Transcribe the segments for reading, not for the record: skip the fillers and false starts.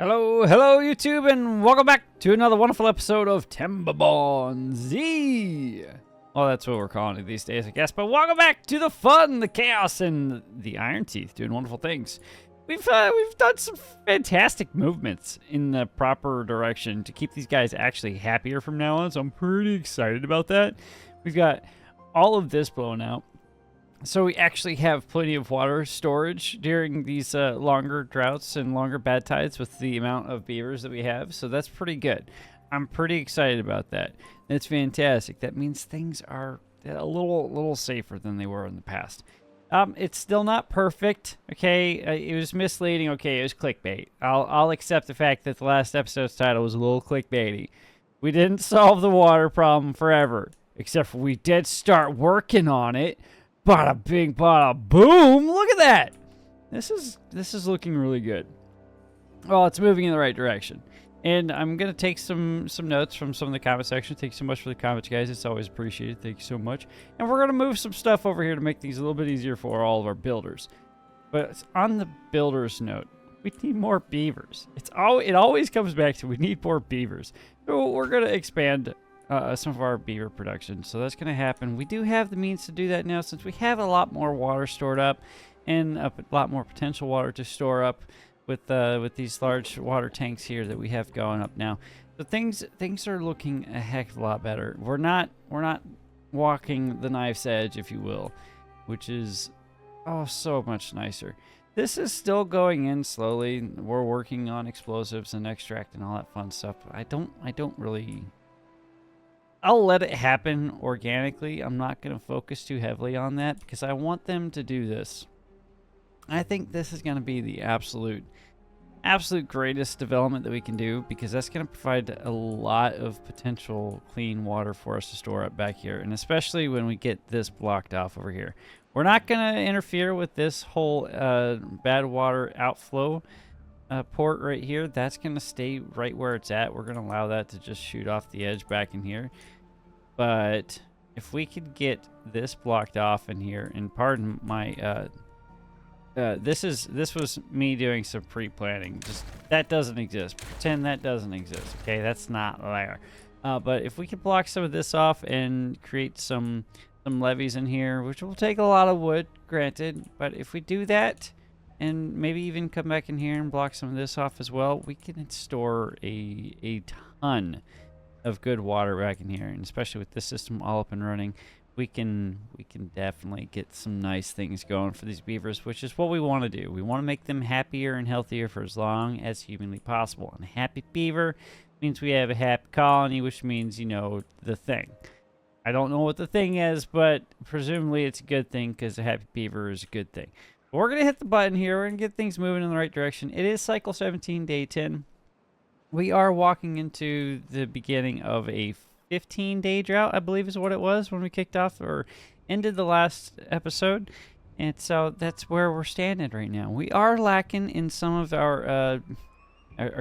Hello, hello YouTube, and welcome back to another wonderful episode of Timberborn Z. Well, that's what we're calling it these days, I guess. But welcome back to the fun, the chaos, and the Iron Teeth doing wonderful things. We've done some fantastic movements in the proper direction to keep these guys actually happier from now on. So I'm pretty excited about that. We've got all of this blown out. So we actually have plenty of water storage during these longer droughts and longer bad tides with the amount of beavers that we have. So that's pretty good. I'm pretty excited about that. That's fantastic. That means things are a little safer than they were in the past. It's still not perfect. Okay, it was misleading. Okay, it was clickbait. I'll accept the fact that the last episode's title was a little clickbaity. We didn't solve the water problem forever, except for we did start working on it. Bada bing, bada boom! Look at that. This is looking really good. Well, it's moving in the right direction, and I'm gonna take some notes from some of the comment section. Thank you so much for the comments, guys. It's always appreciated. Thank you so much. And we're gonna move some stuff over here to make things a little bit easier for all of our builders. But on the builders note, we need more beavers. It always comes back to we need more beavers. So we're gonna expand some of our beaver production, so that's going to happen. We do have the means to do that now since we have a lot more water stored up and a lot more potential water to store up with these large water tanks here that we have going up now. So things are looking a heck of a lot better. We're not walking the knife's edge, if you will, which is so much nicer. This is still going in slowly. We're working on explosives and extract and all that fun stuff. I don't really. I'll let it happen organically. I'm not going to focus too heavily on that because I want them to do this. I think this is going to be the absolute greatest development that we can do because that's going to provide a lot of potential clean water for us to store up back here, and especially when we get this blocked off over here. We're not going to interfere with this whole bad water outflow port right here. That's going to stay right where it's at. We're going to allow that to just shoot off the edge back in here. But if we could get this blocked off in here, and pardon my this was me doing some pre-planning. Just that doesn't exist. Pretend that doesn't exist. Okay, that's not there. But if we could block some of this off and create some levees in here, which will take a lot of wood, granted, but if we do that and maybe even come back in here and block some of this off as well, we can store a ton of good water back in here. And especially with this system all up and running, we can definitely get some nice things going for these beavers, which is what we want to do. We want to make them happier and healthier for as long as humanly possible. And a happy beaver means we have a happy colony, which means, you know, the thing. I don't know what the thing is, but presumably it's a good thing because a happy beaver is a good thing. We're going to hit the button here. We're going to get things moving in the right direction. It is cycle 17, day 10. We are walking into the beginning of a 15-day drought, I believe is what it was when we kicked off or ended the last episode. And so that's where we're standing right now. We are lacking in some of our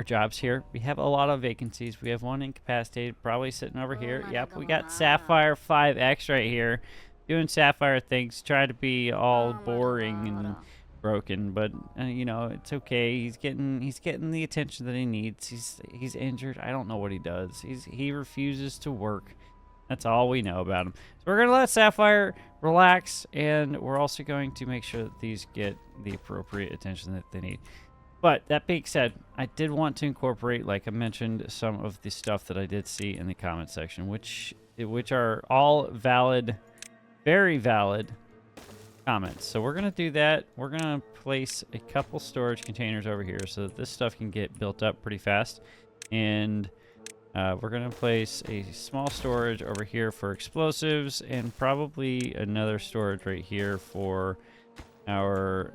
jobs here. We have a lot of vacancies. We have one incapacitated, probably sitting over here. Yep, we got Sapphire 5X right here. Doing Sapphire things, try to be all boring and broken, but you know, it's okay. He's getting the attention that he needs. He's injured. I don't know what he does. He refuses to work. That's all we know about him. So we're gonna let Sapphire relax, and we're also going to make sure that these get the appropriate attention that they need. But that being said, I did want to incorporate, like I mentioned, some of the stuff that I did see in the comment section, which are all valid. Very valid comments. So we're going to do that. We're going to place a couple storage containers over here so that this stuff can get built up pretty fast. And we're going to place a small storage over here for explosives and probably another storage right here for our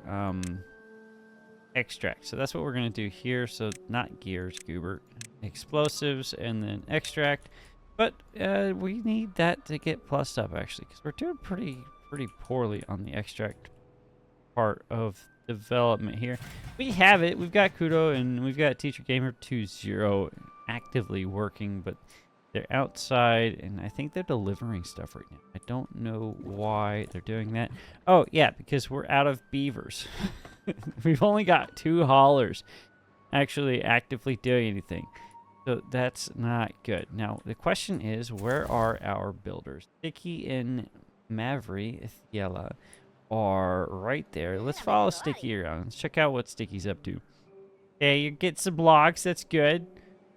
extract. So that's what we're going to do here. So not gears, Goober. Explosives and then extract. But we need that to get plussed up, actually, because we're doing pretty poorly on the extract part of development here. We have it. We've got Kudo and we've got Teacher Gamer 2.0 actively working, but they're outside, and I think they're delivering stuff right now. I don't know why they're doing that. Oh, yeah, because we're out of beavers. We've only got 2 haulers. actually actively doing anything. So that's not good. Now, the question is, where are our builders? Sticky and Mavri Ithiela are right there. Let's follow Sticky around. Let's check out what Sticky's up to. Okay, you get some blocks. That's good.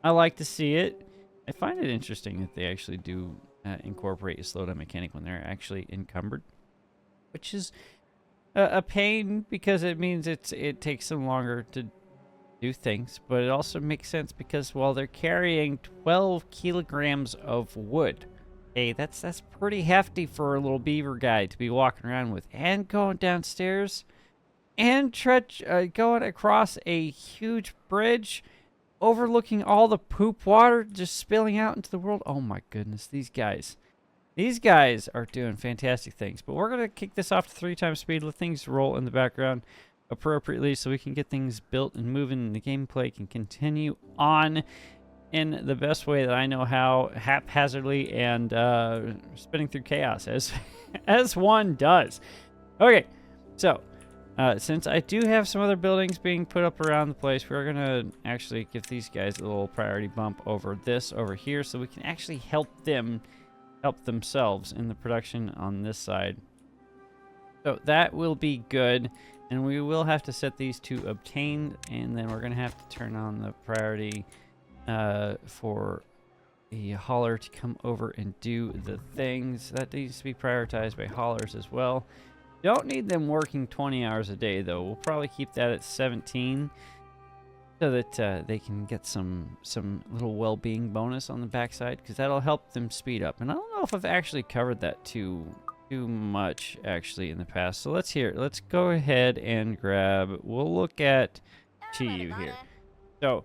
I like to see it. I find it interesting that they actually do incorporate a slowdown mechanic when they're actually encumbered, which is a pain because it means it takes them longer to do things, but it also makes sense because, well, they're carrying 12 kilograms of wood. Hey, that's pretty hefty for a little beaver guy to be walking around with, and going downstairs, and going across a huge bridge, overlooking all the poop water just spilling out into the world. Oh my goodness, these guys are doing fantastic things. But we're gonna kick this off to 3 times speed, let things roll in the background appropriately so we can get things built and moving and the gameplay can continue on in the best way that I know how, haphazardly and spinning through chaos as one does. Okay, so since I do have some other buildings being put up around the place, we're gonna actually give these guys a little priority bump over this over here so we can actually help themselves in the production on this side. So that will be good. And we will have to set these to obtained, and then we're going to have to turn on the priority for the hauler to come over and do the things. That needs to be prioritized by haulers as well. Don't need them working 20 hours a day, though. We'll probably keep that at 17 so that they can get some little well-being bonus on the backside, because that'll help them speed up. And I don't know if I've actually covered that too much actually in the past. So let's go ahead and we'll look at Chiyu here. So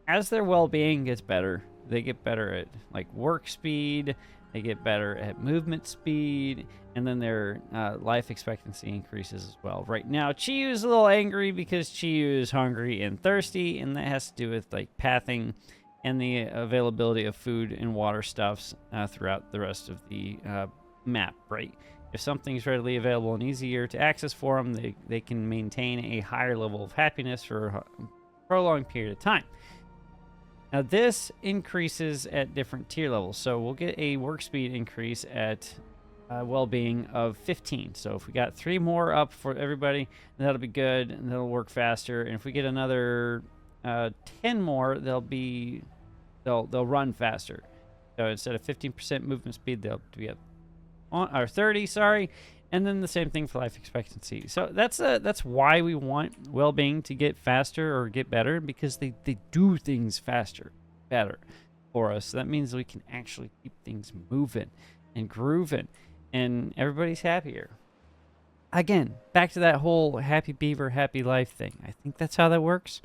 as their well-being gets better, they get better at like work speed, they get better at movement speed, and then their life expectancy increases as well. Right now Chiyu is a little angry because Chiyu is hungry and thirsty, and that has to do with like pathing and the availability of food and water stuffs throughout the rest of the map, right? If something's readily available and easier to access for them, they can maintain a higher level of happiness for a prolonged period of time. Now this increases at different tier levels, so we'll get a work speed increase at well-being of 15. So if we got 3 more up for everybody, that'll be good, and that'll work faster. And if we get another 10 more, they'll run faster. So instead of 15% movement speed, they'll be at 30, sorry, and then the same thing for life expectancy. So that's why we want well-being to get faster or get better, because they do things faster, better for us. So that means we can actually keep things moving and grooving, and everybody's happier. Again, back to that whole happy beaver, happy life thing. I think that's how that works.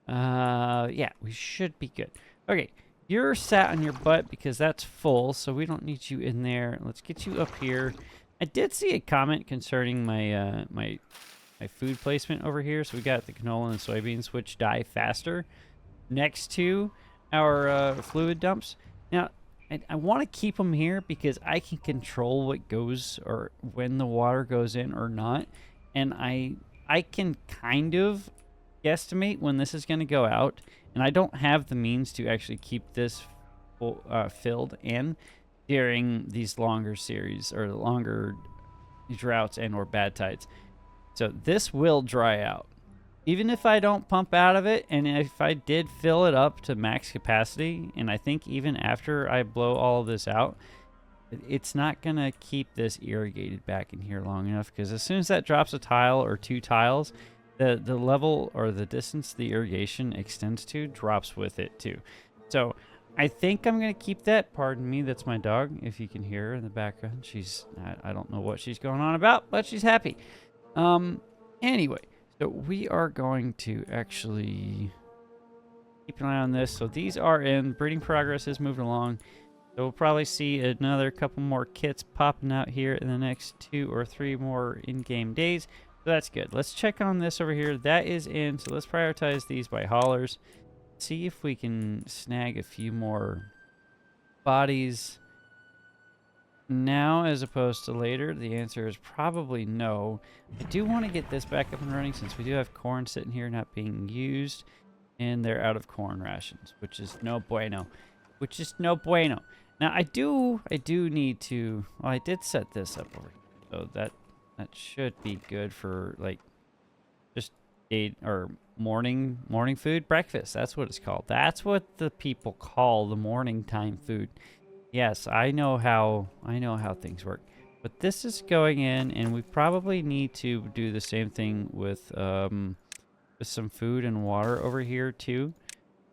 Yeah, we should be good. Okay. You're sat on your butt because that's full, so we don't need you in there. Let's get you up here. I did see a comment concerning my my food placement over here. So we got the canola and soybeans, which die faster next to our fluid dumps. Now, I want to keep them here because I can control what goes or when the water goes in or not. And I can kind of guesstimate when this is going to go out. And I don't have the means to actually keep this filled in during these longer series or longer droughts and or bad tides. So this will dry out. Even if I don't pump out of it, and if I did fill it up to max capacity, and I think even after I blow all of this out, it's not going to keep this irrigated back in here long enough, because as soon as that drops a tile or 2 tiles, the level or the distance the irrigation extends to drops with it too. So I think I'm going to keep that. Pardon me, that's my dog, if you can hear her in the background. I don't know what she's going on about, but she's happy. Anyway, so we are going to actually keep an eye on this. So these are in. Breeding progress is moving along. So we'll probably see another couple more kits popping out here in the next 2 or 3 more in-game days. So that's good. Let's check on this over here. That is in. So let's prioritize these by haulers. See if we can snag a few more bodies now as opposed to later. The answer is probably no. I do want to get this back up and running since we do have corn sitting here not being used. And they're out of corn rations, which is no bueno. Which is no bueno. Now, I do need to... Well, I did set this up over here. So that should be good for, like, just morning food. Breakfast, that's what it's called. That's what the people call the morning time food. Yes, I know how things work. But this is going in, and we probably need to do the same thing with some food and water over here too.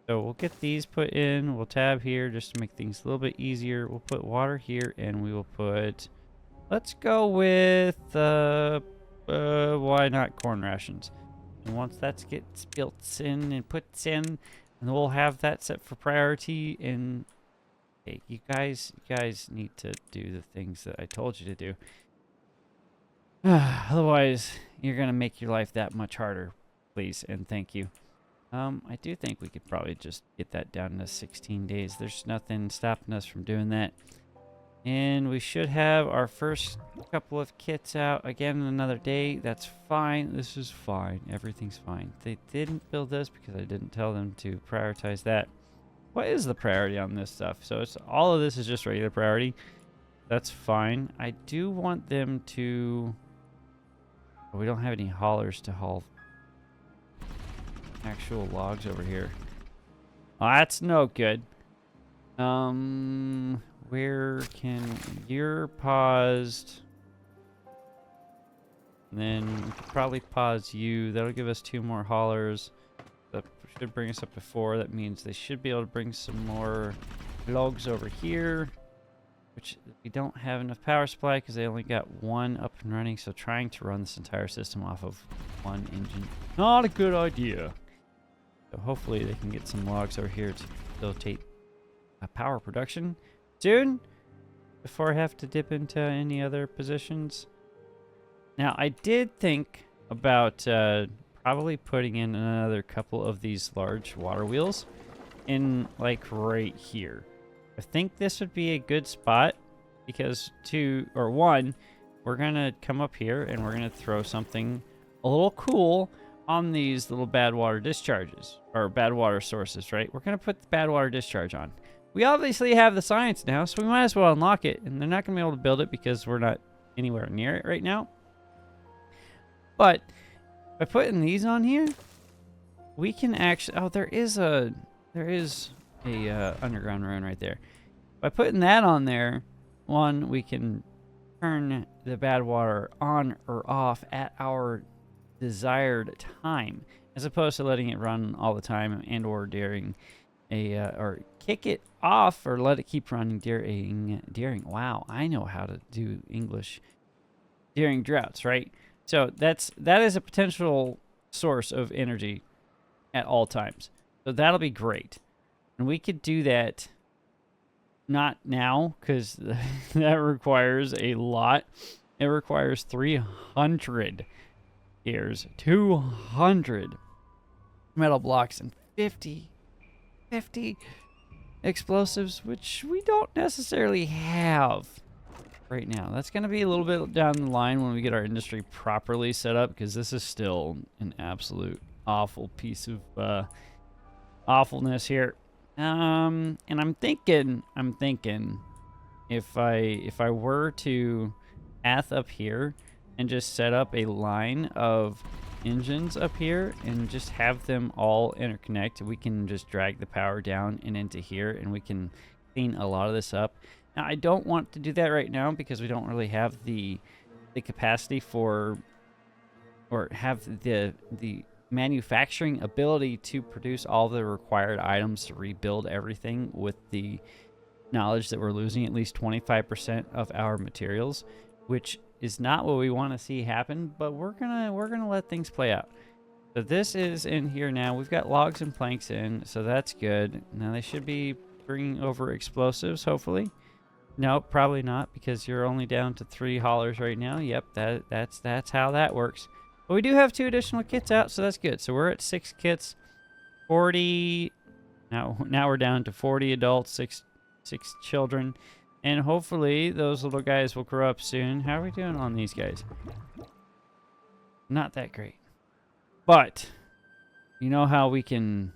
So we'll get these put in. We'll tab here just to make things a little bit easier. We'll put water here, and we will put... Let's go with... why not corn rations? And once that gets built in and puts in, and we'll have that set for priority. And hey, you guys need to do the things that I told you to do. Otherwise, you're gonna make your life that much harder. Please and thank you. I do think we could probably just get that down to 16 days. There's nothing stopping us from doing that. And we should have our first couple of kits out again in another day. That's fine. This is fine. Everything's fine. They didn't build this because I didn't tell them to prioritize that. What is the priority on this stuff? So it's all of this is just regular priority. That's fine. I do want them to... Oh, we don't have any haulers to haul actual logs over here. Oh, that's no good. Where can... You're paused. And then we could probably pause you. That'll give us 2 more haulers. That should bring us up to 4. That means they should be able to bring some more logs over here. Which we don't have enough power supply because they only got 1 up and running. So trying to run this entire system off of 1 engine, not a good idea. So hopefully they can get some logs over here to facilitate power production soon before I have to dip into any other positions. Now, I did think about probably putting in another couple of these large water wheels in, like, right here. I think this would be a good spot because one, we're going to come up here and we're going to throw something a little cool on these little bad water discharges or bad water sources, right? We're going to put the bad water discharge on. We obviously have the science now, so we might as well unlock it. And they're not going to be able to build it because we're not anywhere near it right now. But by putting these on here, we can actually... Oh, there is a underground ruin right there. By putting that on there, one, we can turn the bad water on or off at our desired time, as opposed to letting it run all the time and or during a or kick it off or let it keep running during wow, I know how to do English, during droughts, right? So that is a potential source of energy at all times. So that'll be great. And we could do that not now because that requires a lot. It requires 300 gears, 200 metal blocks, and 50 explosives, which we don't necessarily have right now. That's going to be a little bit down the line when we get our industry properly set up, because this is still an absolute awful piece of awfulness here. And I'm thinking if I were to up here and just set up a line of engines up here and just have them all interconnect, we can just drag the power down and into here, and we can clean a lot of this up. Now, I don't want to do that right now because we don't really have the capacity for, or have the manufacturing ability to produce all the required items to rebuild everything with the knowledge that we're losing at least 25% of our materials, which is not what we want to see happen, but we're gonna let things play out. So this is in here now. We've got logs and planks in, so that's good. Now they should be bringing over explosives, hopefully. No, probably not, because you're only down to 3 haulers right now. Yep, that's how that works. But we do have 2 additional kits out, so that's good. So we're at 6 kits, 40. Now we're down to 40 adults, 6 children. And hopefully those little guys will grow up soon. How are we doing on these guys? Not that great. But you know how we can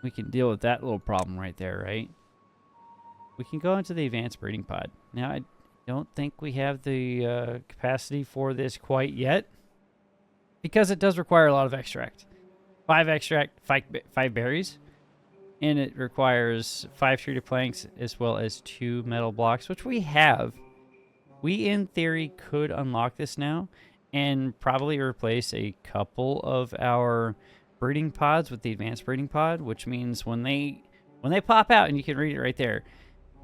we can deal with that little problem right there, right? We can go into the advanced breeding pod. Now, I don't think we have the capacity for this quite yet, because it does require a lot of extract. 5 extract, 5 berries, and it requires 5 treated planks as well as 2 metal blocks, which we have. We, in theory, could unlock this now and probably replace a couple of our breeding pods with the advanced breeding pod, which means when they pop out, and you can read it right there,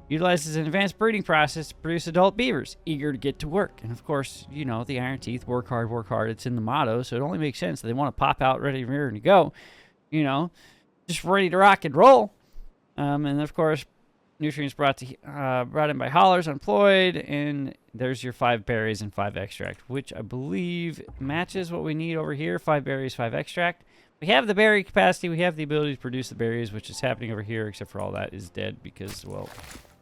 utilizes an advanced breeding process to produce adult beavers eager to get to work. And of course, you know, the Iron Teeth, work hard, work hard. It's in the motto, so it only makes sense that they want to pop out ready to go, you know, just ready to rock and roll. And of course, nutrients brought in by haulers unemployed, and there's your 5 berries and 5 extract, which I believe matches what we need over here. 5 berries, 5 extract. We have the berry capacity. We have the ability to produce the berries, which is happening over here, except for all that is dead because, well,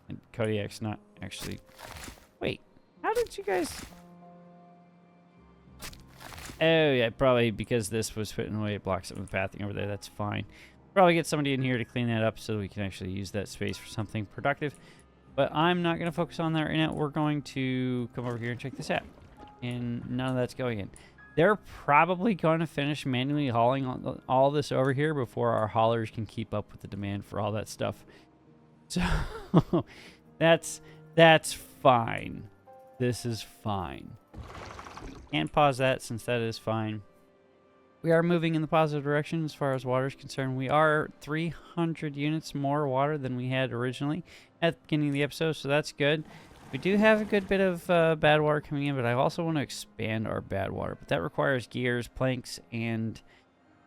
and Kodiak's not actually... Wait, how did you guys... Oh, yeah, probably because this was put in the way, it blocks up the pathing over there. That's fine. Probably get somebody in here to clean that up so we can actually use that space for something productive. But I'm not going to focus on that right now. We're going to come over here and check this out. And none of that's going in. They're probably going to finish manually hauling all this over here before our haulers can keep up with the demand for all that stuff. So that's fine. This is fine. Can't pause that since that is fine. We are moving in the positive direction as far as water is concerned. We are 300 units more water than we had originally at the beginning of the episode, so that's good. We do have a good bit of bad water coming in, but I also want to expand our bad water. But that requires gears, planks, and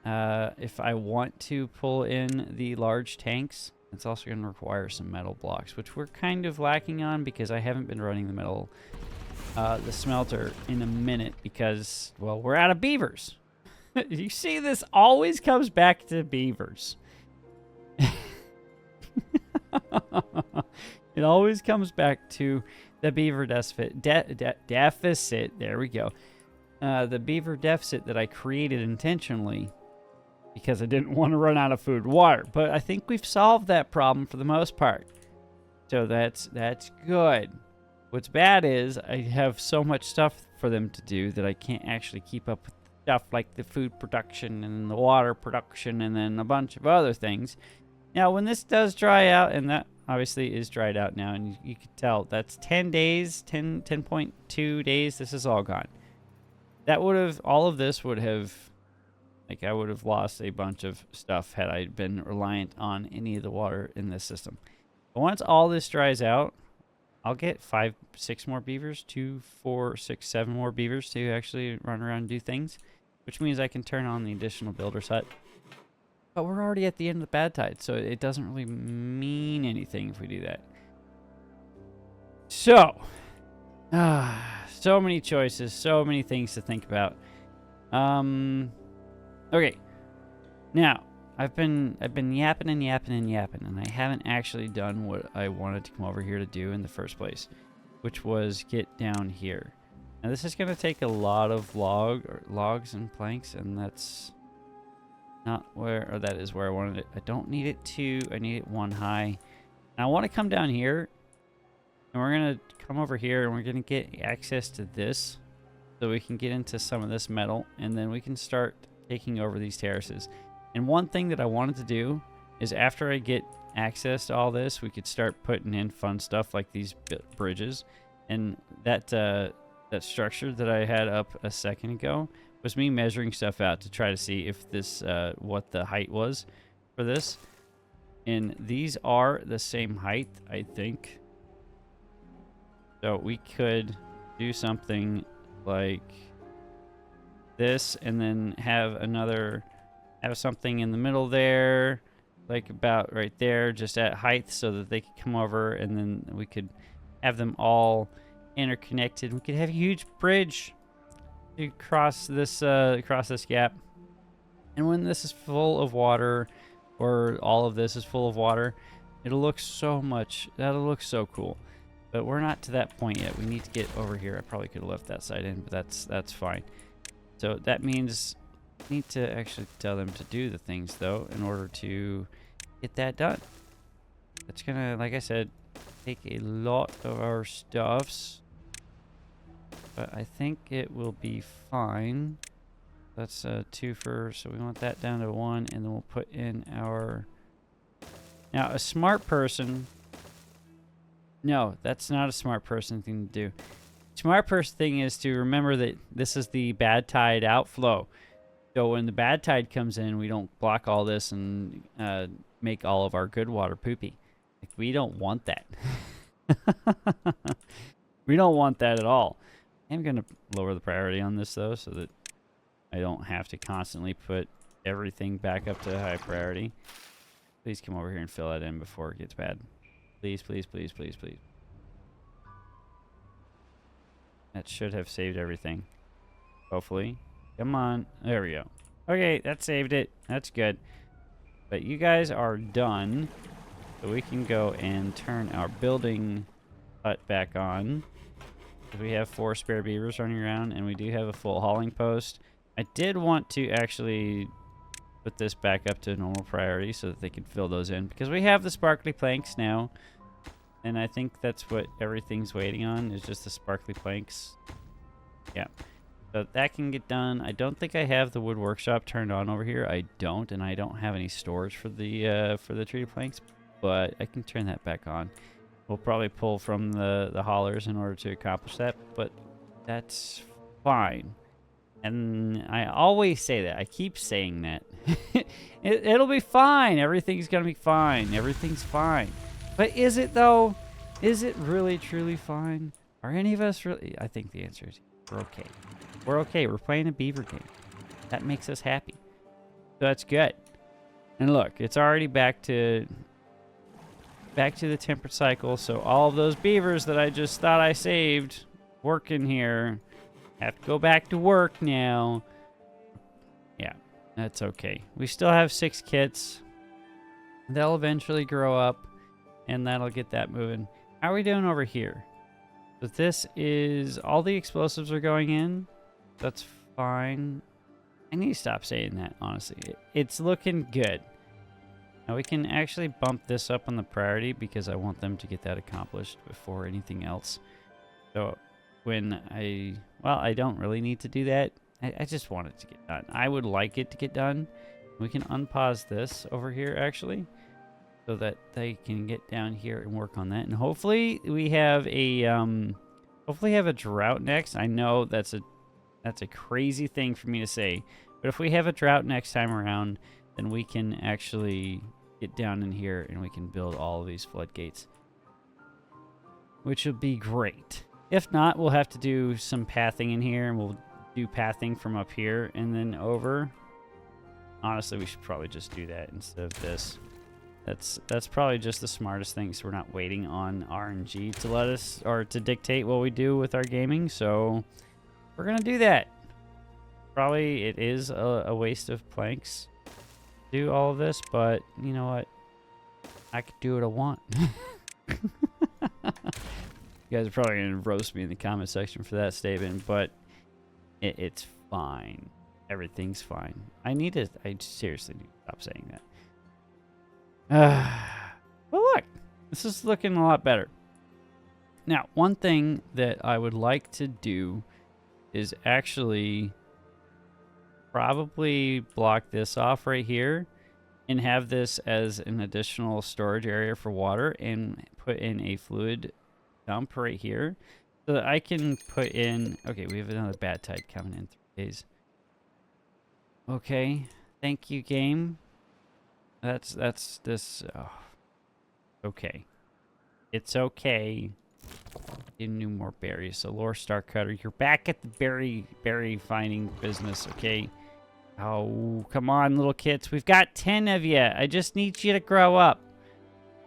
if I want to pull in the large tanks, it's also going to require some metal blocks, which we're kind of lacking on because I haven't been running the smelter in a minute because, well, we're out of beavers. You see, this always comes back to beavers. It always comes back to the beaver deficit. There we go. The beaver deficit that I created intentionally because I didn't want to run out of food and water. But I think we've solved that problem for the most part. So that's good. What's bad is I have so much stuff for them to do that I can't actually keep up with stuff like the food production and the water production and then a bunch of other things. Now, when this does dry out, and that obviously is dried out now, and you can tell that's 10 days, 10.2 days, this is all gone. That would have, all of this would have, like I would have lost a bunch of stuff had I been reliant on any of the water in this system. But once all this dries out, I'll get 5, 6 more beavers, 2, 4, 6, 7 more beavers to actually run around and do things, which means I can turn on the additional builder's hut. But we're already at the end of the bad tide, so it doesn't really mean anything if we do that. So, so many choices, so many things to think about. Okay, now I've been yapping and I haven't actually done what I wanted to come over here to do in the first place, which was get down here. Now this is going to take a lot of logs and planks, and that's not where, or that is where I wanted it. I don't need it 2, I need it 1 high. And I want to come down here, and we're going to come over here, and we're going to get access to this, so we can get into some of this metal, and then we can start taking over these terraces. And one thing that I wanted to do is after I get access to all this, we could start putting in fun stuff like these bridges. And that structure that I had up a second ago was me measuring stuff out to try to see if this, what the height was for this. And these are the same height, I think. So we could do something like this and then have something in the middle there, like about right there, just at height, so that they could come over, and then we could have them all interconnected. We could have a huge bridge to cross this gap. And when this is full of water, or all of this is full of water, it'll look so much, that'll look so cool. But we're not to that point yet. We need to get over here. I probably could have left that side in, but that's fine. So that means I need to actually tell them to do the things, though, in order to get that done. It's gonna, like I said, take a lot of our stuffs. But I think it will be fine. That's 2 first, so we want that down to 1, and then we'll put in our... Now, a smart person... No, that's not a smart person thing to do. Smart person thing is to remember that this is the bad tide outflow. So when the bad tide comes in, we don't block all this and make all of our good water poopy. Like, we don't want that. We don't want that at all. I'm going to lower the priority on this, though, so that I don't have to constantly put everything back up to high priority. Please come over here and fill that in before it gets bad. Please, please, please, please, please. That should have saved everything. Hopefully. Come on. There we go. Okay, that saved it. That's good. But you guys are done. So we can go and turn our building hut back on. We have 4 spare beavers running around, and we do have a full hauling post. I did want to actually put this back up to normal priority so that they can fill those in, because we have the sparkly planks now, and I think that's what everything's waiting on, is just the sparkly planks. Yeah, so that can get done. I don't think I have the wood workshop turned on over here. I don't, and I don't have any storage for the treated planks, but I can turn that back on. We'll probably pull from the haulers in order to accomplish that, but that's fine. And I always say that. I keep saying that. It'll be fine. Everything's going to be fine. Everything's fine. But is it, though? Is it really, truly fine? Are any of us really? I think the answer is we're okay. We're okay. We're playing a beaver game. That makes us happy. So that's good. And look, it's already back to the temperate cycle, so all of those beavers that I just thought I saved working here have to go back to work now. Yeah, that's okay. We still have 6 kits. They'll eventually grow up, and that'll get that moving. How are we doing over here? So this is... all the explosives are going in. That's fine. I need to stop saying that, honestly. It's looking good. Now we can actually bump this up on the priority because I want them to get that accomplished before anything else. So when I don't really need to do that. I just want it to get done. I would like it to get done. We can unpause this over here actually, so that they can get down here and work on that. And hopefully we have a drought next. I know that's a crazy thing for me to say, but if we have a drought next time around, then we can actually get down in here and we can build all of these floodgates, which would be great. If not, we'll have to do some pathing in here, and we'll do pathing from up here and then over. Honestly, we should probably just do that instead of this. That's probably just the smartest thing, so we're not waiting on RNG to let us, or to dictate what we do with our gaming. So we're gonna do that. Probably it is a waste of planks to do all of this, but you know what? I could do what I want. You guys are probably gonna roast me in the comment section for that statement, but it's fine. Everything's fine. I seriously need to stop saying that. Well, look, this is looking a lot better. Now, one thing that I would like to do is actually probably block this off right here and have this as an additional storage area for water, and put in a fluid dump right here so that I can put in... Okay, we have another bad tide coming in 3 days. Okay, thank you, game. That's this. Oh. Okay, it's okay. You need more berries. So, Lore Star Cutter, you're back at the berry finding business. Okay. Oh, come on, little kits. We've got 10 of you. I just need you to grow up.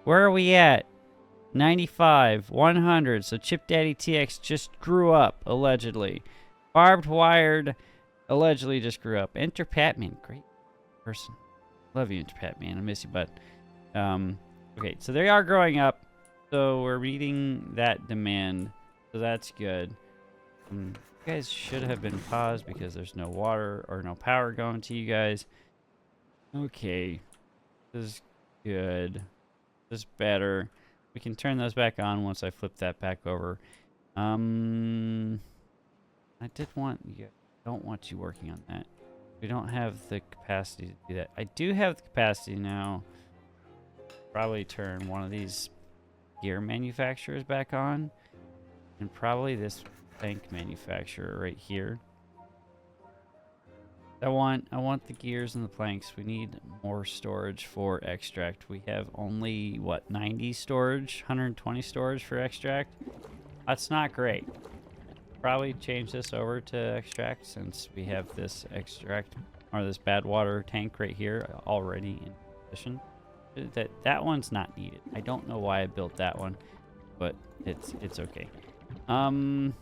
Where are we at? 95, 100. So Chip Daddy TX just grew up, allegedly. Barbed Wired allegedly just grew up. Enter Patman, great person. Love you, Enter Patman. I miss you, bud. Okay, so they are growing up. So we're meeting that demand. So that's good. You guys should have been paused because there's no water or no power going to you guys. Okay. This is good. This is better. We can turn those back on once I flip that back over. I did want you. Don't want you working on that. We don't have the capacity to do that. I do have the capacity now. Probably turn one of these gear manufacturers back on, and probably this tank manufacturer right here. I want the gears and the planks. We need more storage for extract. We have only what, 90 storage, 120 storage for extract. That's not great. Probably change this over to extract since we have this extract or this bad water tank right here already in position. That one's not needed. I don't know why I built that one, but it's okay. Now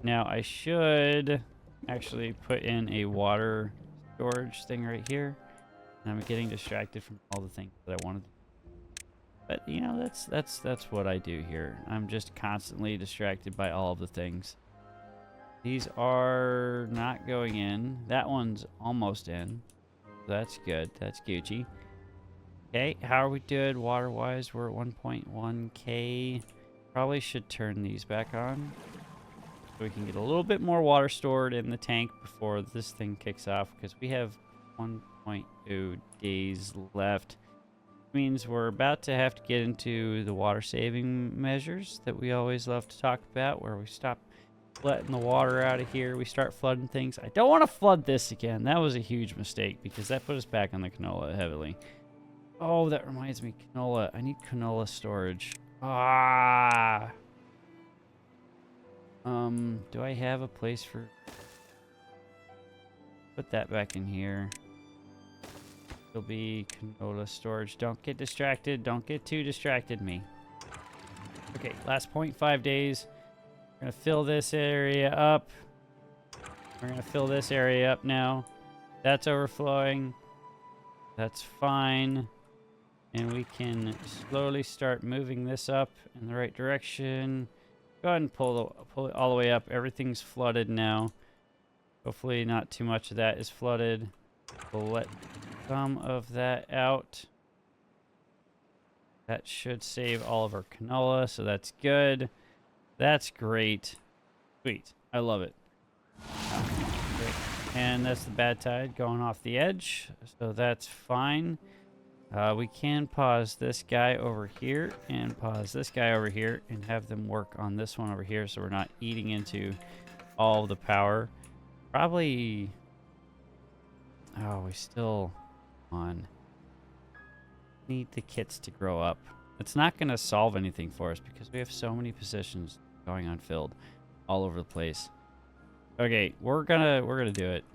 I should actually put in a water storage thing right here. And I'm getting distracted from all the things that I wanted. But you know, that's what I do here. I'm just constantly distracted by all of the things. These are not going in. That one's almost in. That's good. That's Gucci. Okay, how are we doing water-wise? We're at 1.1K. Probably should turn these back on so we can get a little bit more water stored in the tank before this thing kicks off, because we have 1.2 days left. Means we're about to have to get into the water saving measures that we always love to talk about, where we stop letting the water out of here, we start flooding things. I don't want to flood this again. That was a huge mistake because that put us back on the canola heavily. Oh, that reminds me, canola. I need canola storage. Ah. Do I have a place for... Put that back in here. It'll be canola storage. Don't get distracted. Don't get too distracted, me. Okay, last 0.5 days. We're going to fill this area up. We're going to fill this area up now. That's overflowing. That's fine. And we can slowly start moving this up in the right direction. Go ahead and pull it all the way up. Everything's flooded now. Hopefully not too much of that is flooded. We'll let some of that out. That should save all of our canola, so that's good. That's great. Sweet. I love it. Great. And that's the bad tide going off the edge, so that's fine. We can pause this guy over here and pause this guy over here and have them work on this one over here so we're not eating into all the power. Probably... Oh, we still need the kits to grow up. It's not going to solve anything for us because we have so many positions going unfilled all over the place. Okay, we're gonna do it.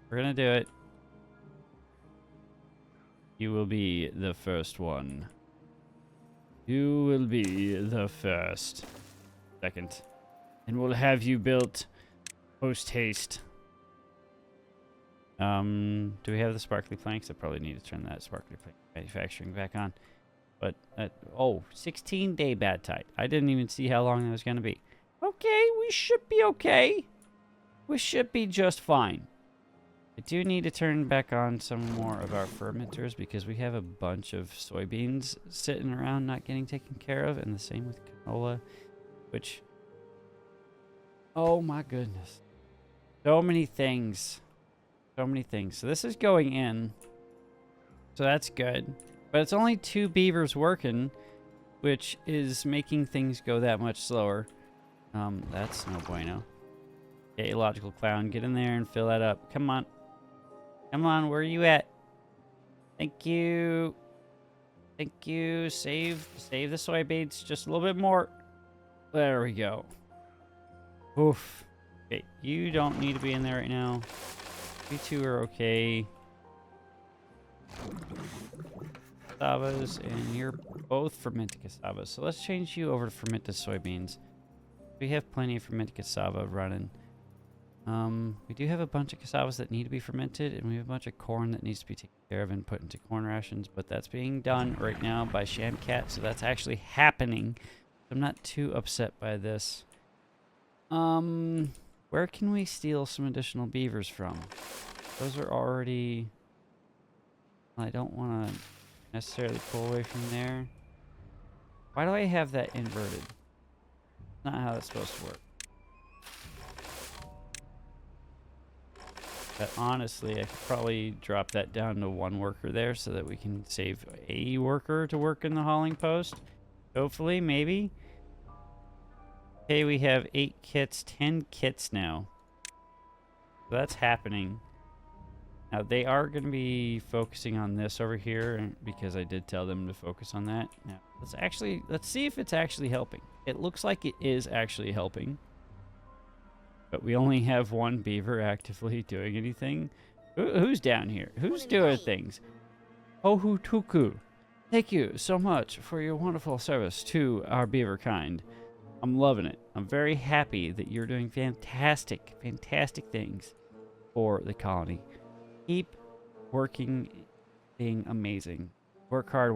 We're gonna do it. You will be the first one. You will be the first. Second. And we'll have you built post haste. Do we have the sparkly planks? I probably need to turn that sparkly plank manufacturing back on. But, oh, 16-day bad tide. I didn't even see how long that was going to be. Okay, we should be okay. We should be just fine. I do need to turn back on some more of our fermenters because we have a bunch of soybeans sitting around not getting taken care of. And the same with canola, which... Oh my goodness. So many things. So many things. So this is going in. So that's good. But it's only 2 beavers working, which is making things go that much slower. That's no bueno. Okay, illogical clown, get in there and fill that up. Come on. Come on, where are you at? Thank you. Thank you. Save the soybeans just a little bit more. There we go. Oof. Okay, you don't need to be in there right now. You two are okay. Cassavas, and you're both fermented cassavas. So let's change you over to fermented soybeans. We have plenty of fermented cassava running. We do have a bunch of cassavas that need to be fermented, and we have a bunch of corn that needs to be taken care of and put into corn rations, but that's being done right now by Shamcat, so that's actually happening. I'm not too upset by this. Where can we steal some additional beavers from? Those are already... I don't want to necessarily pull away from there. Why do I have that inverted? Not how that's supposed to work. But honestly, I could probably drop that down to 1 worker there so that we can save a worker to work in the hauling post. Hopefully, maybe. Okay, we have 8 kits, 10 kits now. So that's happening. Now, they are going to be focusing on this over here because I did tell them to focus on that. Now, let's see if it's actually helping. It looks like it is actually helping. But we only have 1 beaver actively doing anything. Who's down here? Who's doing things? Ohutuku. Thank you so much for your wonderful service to our beaver kind. I'm loving it. I'm very happy that you're doing fantastic, fantastic things for the colony. Keep working, being amazing. Work hard,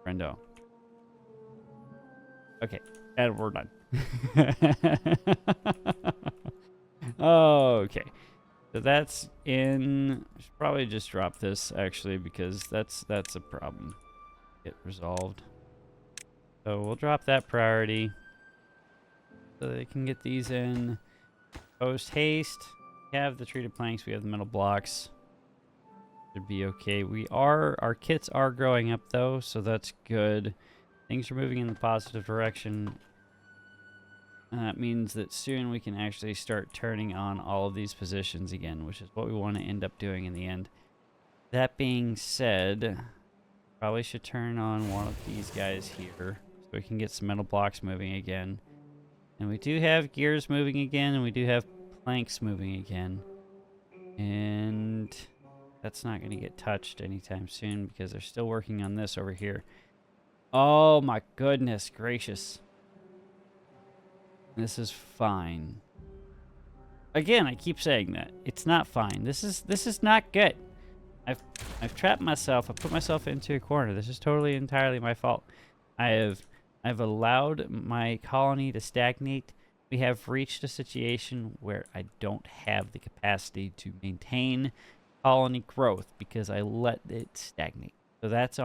friendo. Okay, and we're done. Okay, so that's in. I should probably just drop this actually because that's a problem. Get resolved. So we'll drop that priority so they can get these in. Post haste. We have the treated planks. We have the metal blocks. Should be okay. Our kits are growing up though, so that's good. Things are moving in the positive direction. And that means that soon we can actually start turning on all of these positions again, which is what we want to end up doing in the end. That being said, probably should turn on one of these guys here so we can get some metal blocks moving again. And we do have gears moving again, and we do have planks moving again. And that's not going to get touched anytime soon because they're still working on this over here. Oh my goodness gracious. This is fine. Again, I keep saying that. It's not fine. This is not good. I've trapped myself. I put myself into a corner. This is totally entirely my fault. I've allowed my colony to stagnate. We have reached a situation where I don't have the capacity to maintain colony growth because I let it stagnate. So that's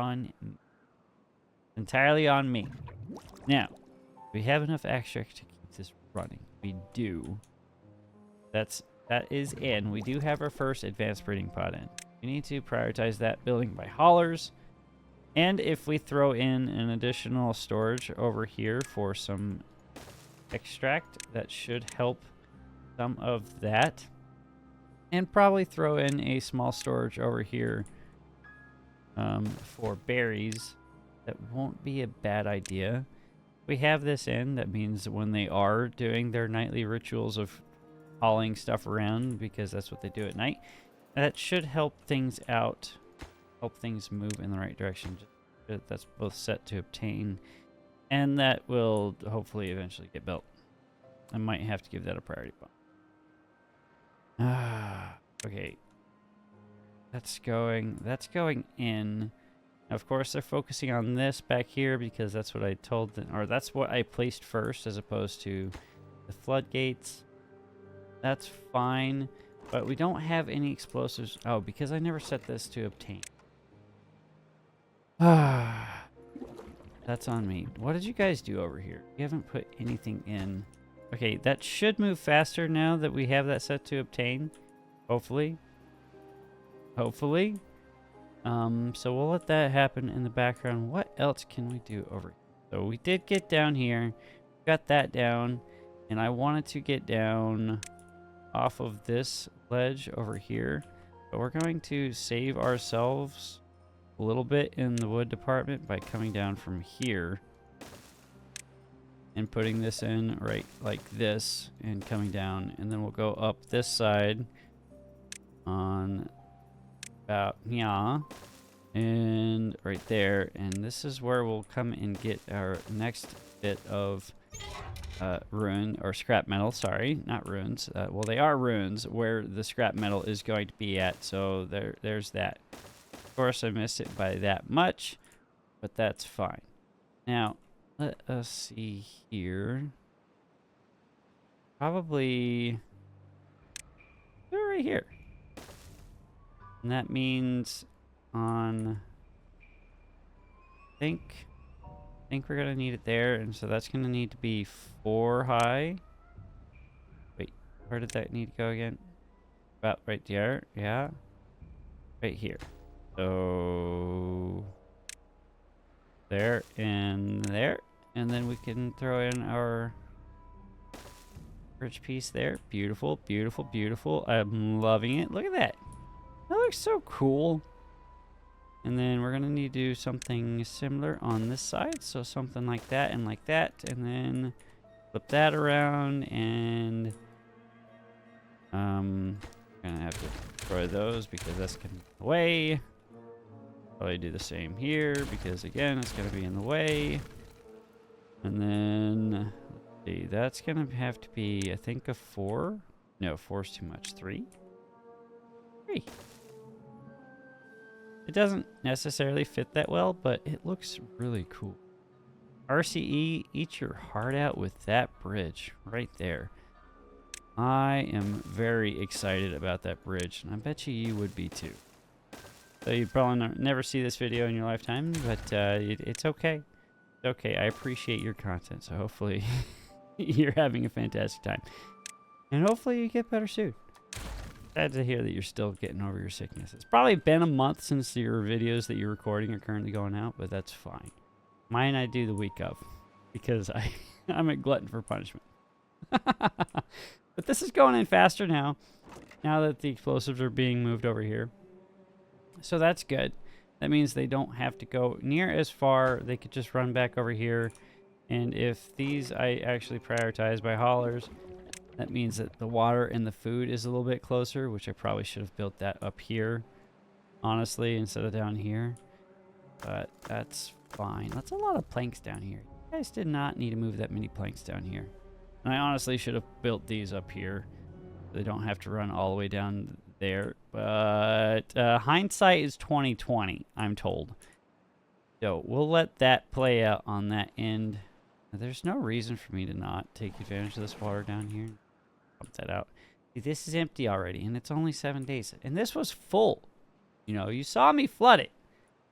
entirely on me. Now, we have enough extract to keep this running. We do. That is in. We do have our first advanced breeding pod in. We need to prioritize that building by haulers. And if we throw in an additional storage over here for some extract, that should help some of that. And probably throw in a small storage over here for berries. That won't be a bad idea. We have this in. That means when they are doing their nightly rituals of hauling stuff around, because that's what they do at night, that should help things out, help things move in the right direction. That's both set to obtain, and that will hopefully eventually get built. I might have to give that a priority bump. Okay. That's going in. Now, of course, they're focusing on this back here because that's what I told them, or that's what I placed first as opposed to the floodgates. That's fine, but we don't have any explosives. Oh, because I never set this to obtain. That's on me. What did you guys do over here? You haven't put anything in. Okay, that should move faster now that we have that set to obtain. Hopefully. Hopefully. So we'll let that happen in the background. What else can we do over here? So we did get down here. Got that down. And I wanted to get down off of this ledge over here. But we're going to save ourselves a little bit in the wood department by coming down from here. And putting this in right like this. And coming down. And then we'll go up this side. On about yeah, and right there, and this is where we'll come and get our next bit of ruin or scrap metal. Sorry, not ruins. Well, they are ruins where the scrap metal is going to be at. So there's that. Of course, I missed it by that much, but that's fine. Now let us see here. Probably right here. And that means on... I think we're gonna need it there, and so that's gonna need to be 4 high. Wait, where did that need to go again? About right there, yeah. Right here. So there and there. And then we can throw in our bridge piece there. Beautiful, beautiful, beautiful. I'm loving it. Look at that. That looks so cool. And then we're gonna need to do something similar on this side. So something like that and like that. And then flip that around and gonna have to destroy those because that's gonna be in the way. Probably do the same here because again it's gonna be in the way. And then let's see, that's gonna have to be I think a 4. No, 4's too much. 3. 3. It doesn't necessarily fit that well, but it looks really cool. RCE, eat your heart out with that bridge right there. I am very excited about that bridge, and I bet you would be too. So you'd probably never see this video in your lifetime, but it's okay. It's okay. I appreciate your content, so hopefully you're having a fantastic time. And hopefully you get better soon. Sad to hear that you're still getting over your sickness. It's probably been a month since your videos that you're recording are currently going out, but that's fine. Mine I do the week of, because I'm a glutton for punishment. But this is going in faster now that the explosives are being moved over here. So that's good. That means they don't have to go near as far. They could just run back over here. And if these I actually prioritize by haulers, that means that the water and the food is a little bit closer, which I probably should have built that up here, honestly, instead of down here. But that's fine. That's a lot of planks down here. You guys did not need to move that many planks down here. And I honestly should have built these up here. So they don't have to run all the way down there. But hindsight is 20/20, I'm told. So we'll let that play out on that end. There's no reason for me to not take advantage of this water down here. Pump that out. See, this is empty already, and it's only 7 days. And this was full. You know, you saw me flood it.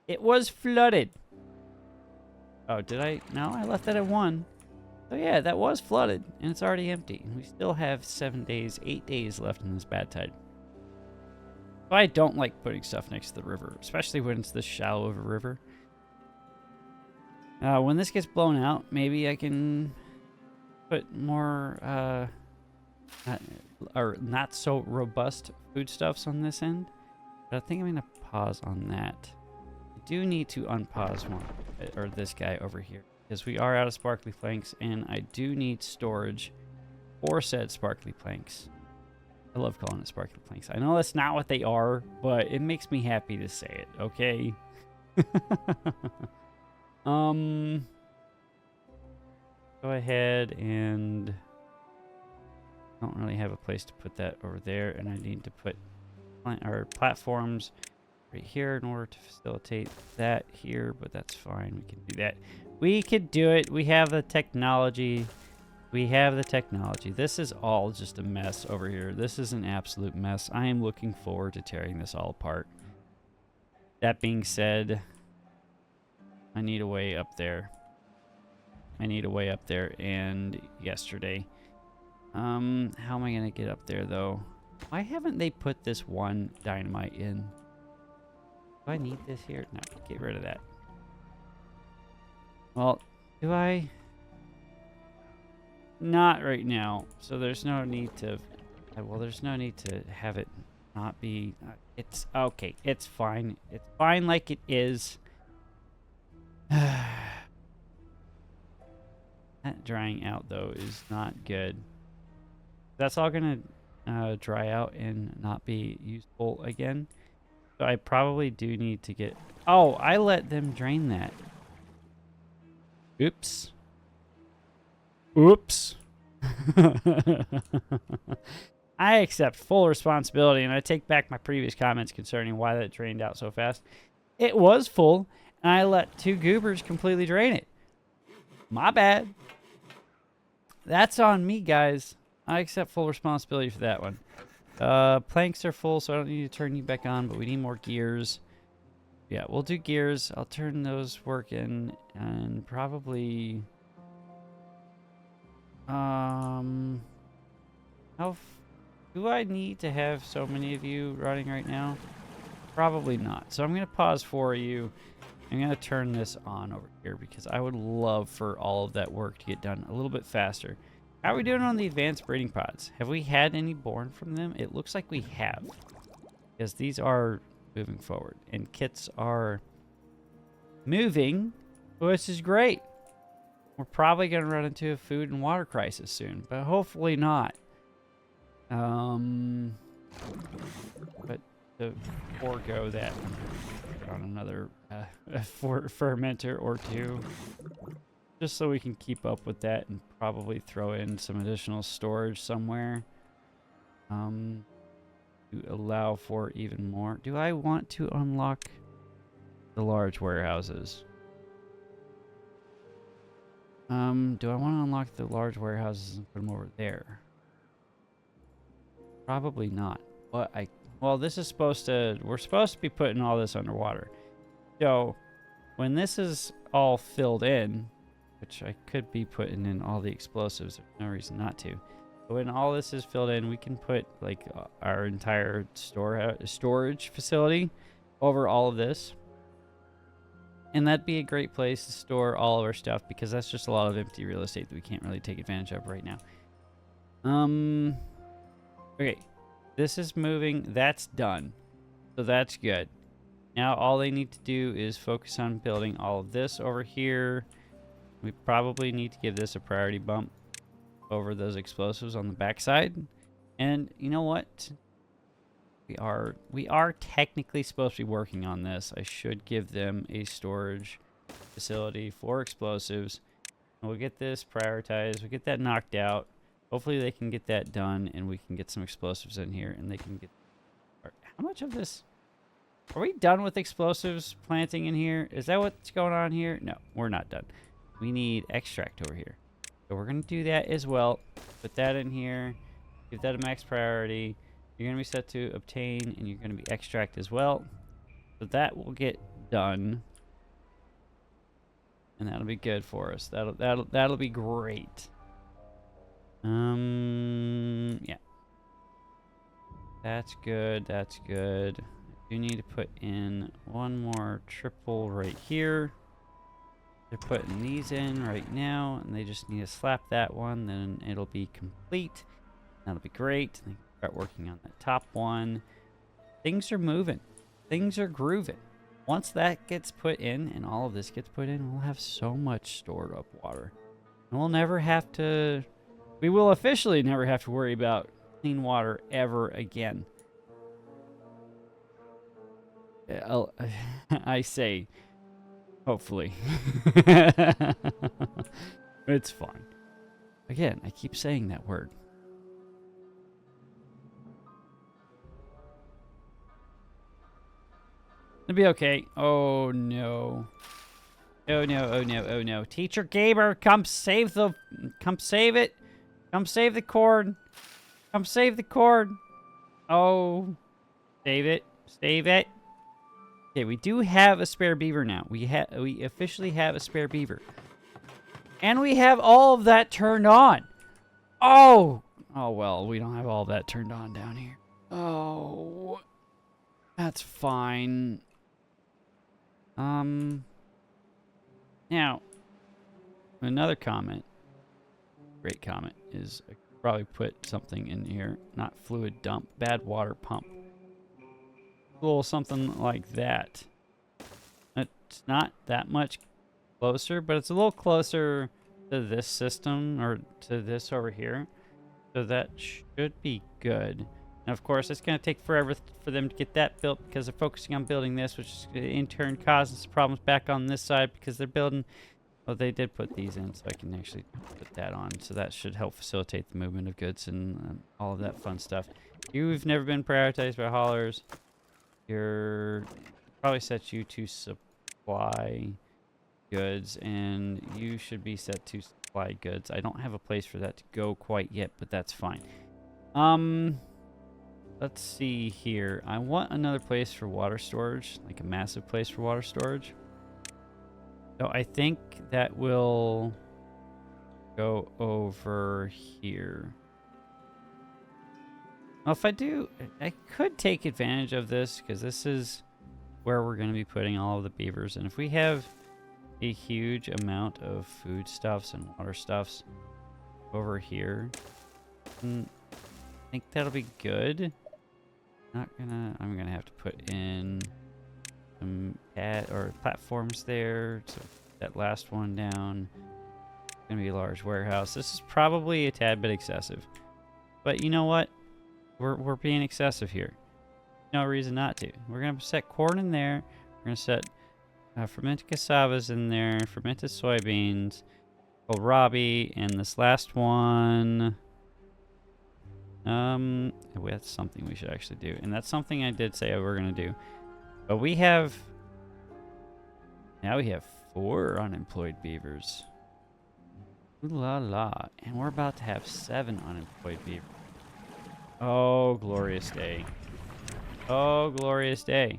It was flooded. Oh, did I? No, I left that at 1. So yeah, that was flooded, and it's already empty. And we still have 7 days, 8 days left in this bad tide. But I don't like putting stuff next to the river, especially when it's this shallow of a river. When this gets blown out, maybe I can put more not so robust foodstuffs on this end. But I think I'm going to pause on that. I do need to unpause one, or this guy over here, because we are out of sparkly planks, and I do need storage for said sparkly planks. I love calling it sparkly planks. I know that's not what they are, but it makes me happy to say it, okay? Go ahead and I don't really have a place to put that over there, and I need to put our platforms right here in order to facilitate that here, but that's fine. We can do that. We could do it. We have the technology. We have the technology. This is all just a mess over here. This is an absolute mess. I am looking forward to tearing this all apart. That being said, I need a way up there. I need a way up there, and yesterday. How am I going to get up there, though? Why haven't they put this one dynamite in? Do I need this here? No, get rid of that. Well, do I? Not right now. So there's no need to... Well, there's no need to have it not be... It's okay. It's fine. It's fine like it is. That drying out, though, is not good. That's all going to dry out and not be useful again. So I probably do need to get... Oh, I let them drain that. Oops. Oops. I accept full responsibility, and I take back my previous comments concerning why that drained out so fast. It was full, and I let 2 goobers completely drain it. My bad. That's on me, guys. I accept full responsibility for that one. Planks are full, so I don't need to turn you back on, but we need more gears. Yeah, we'll do gears. I'll turn those working and probably do I need to have so many of you running right now? Probably not. So I'm going to pause for you. I'm going to turn this on over here because I would love for all of that work to get done a little bit faster. How are we doing on the advanced breeding pods? Have we had any born from them? It looks like we have, because these are moving forward and kits are moving, which is great. We're probably going to run into a food and water crisis soon, but hopefully not. But to forego that on another fermenter or two, just so we can keep up with that and probably throw in some additional storage somewhere to allow for even more. Do I want to unlock the large warehouses? Do I want to unlock the large warehouses and put them over there? Probably not. But well, this is supposed to, we're supposed to be putting all this underwater. So when this is all filled in, which I could be putting in all the explosives, there's no reason not to. But when all this is filled in, we can put like our entire storage facility over all of this. And that'd be a great place to store all of our stuff, because that's just a lot of empty real estate that we can't really take advantage of right now. Okay, this is moving. That's done. So that's good. Now all they need to do is focus on building all of this over here. We probably need to give this a priority bump over those explosives on the backside. And you know what? We are technically supposed to be working on this. I should give them a storage facility for explosives. We'll get this prioritized. We'll get that knocked out. Hopefully they can get that done and we can get some explosives in here and they can get... How much of this... Are we done with explosives planting in here? Is that what's going on here? No, we're not done. We need extract over here. So we're going to do that as well. Put that in here. Give that a max priority. You're going to be set to obtain, and you're going to be extract as well. So that will get done. And that'll be good for us. That'll be great. Yeah. That's good. That's good. I do need to put in one more triple right here. They're putting these in right now, and they just need to slap that one, then it'll be complete. That'll be great. They can start working on that top one. Things are moving. Things are grooving. Once that gets put in and all of this gets put in, we'll have so much stored up water. And we'll never have to... We will officially never have to worry about clean water ever again. I say, hopefully. It's fine. Again, I keep saying that word. It'll be okay. Oh no. Oh no, oh no, oh no. Teacher Gamer, come save it. Come save the corn. Come save the corn. Oh. Save it. Save it. Okay, we do have a spare beaver now. We officially have a spare beaver. And we have all of that turned on. Oh. Oh well, we don't have all of that turned on down here. Oh. That's fine. Now, another comment, great comment, is I could probably put something in here, not fluid dump, bad water pump. A little something like that. It's not that much closer, but it's a little closer to this system, or to this over here. So that should be good. And of course, it's going to take forever for them to get that built because they're focusing on building this, which is in turn causing some problems back on this side because they're building... Well, they did put these in, so I can actually put that on. So that should help facilitate the movement of goods and all of that fun stuff. You've never been prioritized by haulers. You're... Probably set you to supply goods, and you should be set to supply goods. I don't have a place for that to go quite yet, but that's fine. let's see here. I want another place for water storage, like a massive place for water storage. So I think that will go over here. Well, if I do, I could take advantage of this because this is where we're going to be putting all of the beavers. And if we have a huge amount of foodstuffs and water stuffs over here, I think that'll be good. I'm gonna have to put in some platforms there. So that last one down. It's gonna be a large warehouse. This is probably a tad bit excessive, but you know what? We're being excessive here. No reason not to. We're gonna set corn in there. We're gonna set fermented cassavas in there, fermented soybeans, kohlrabi, and this last one. That's something we should actually do, and that's something I did say we were gonna do. But now we have 4 unemployed beavers. Ooh la la, and we're about to have 7 unemployed beavers. Oh, glorious day! Oh, glorious day!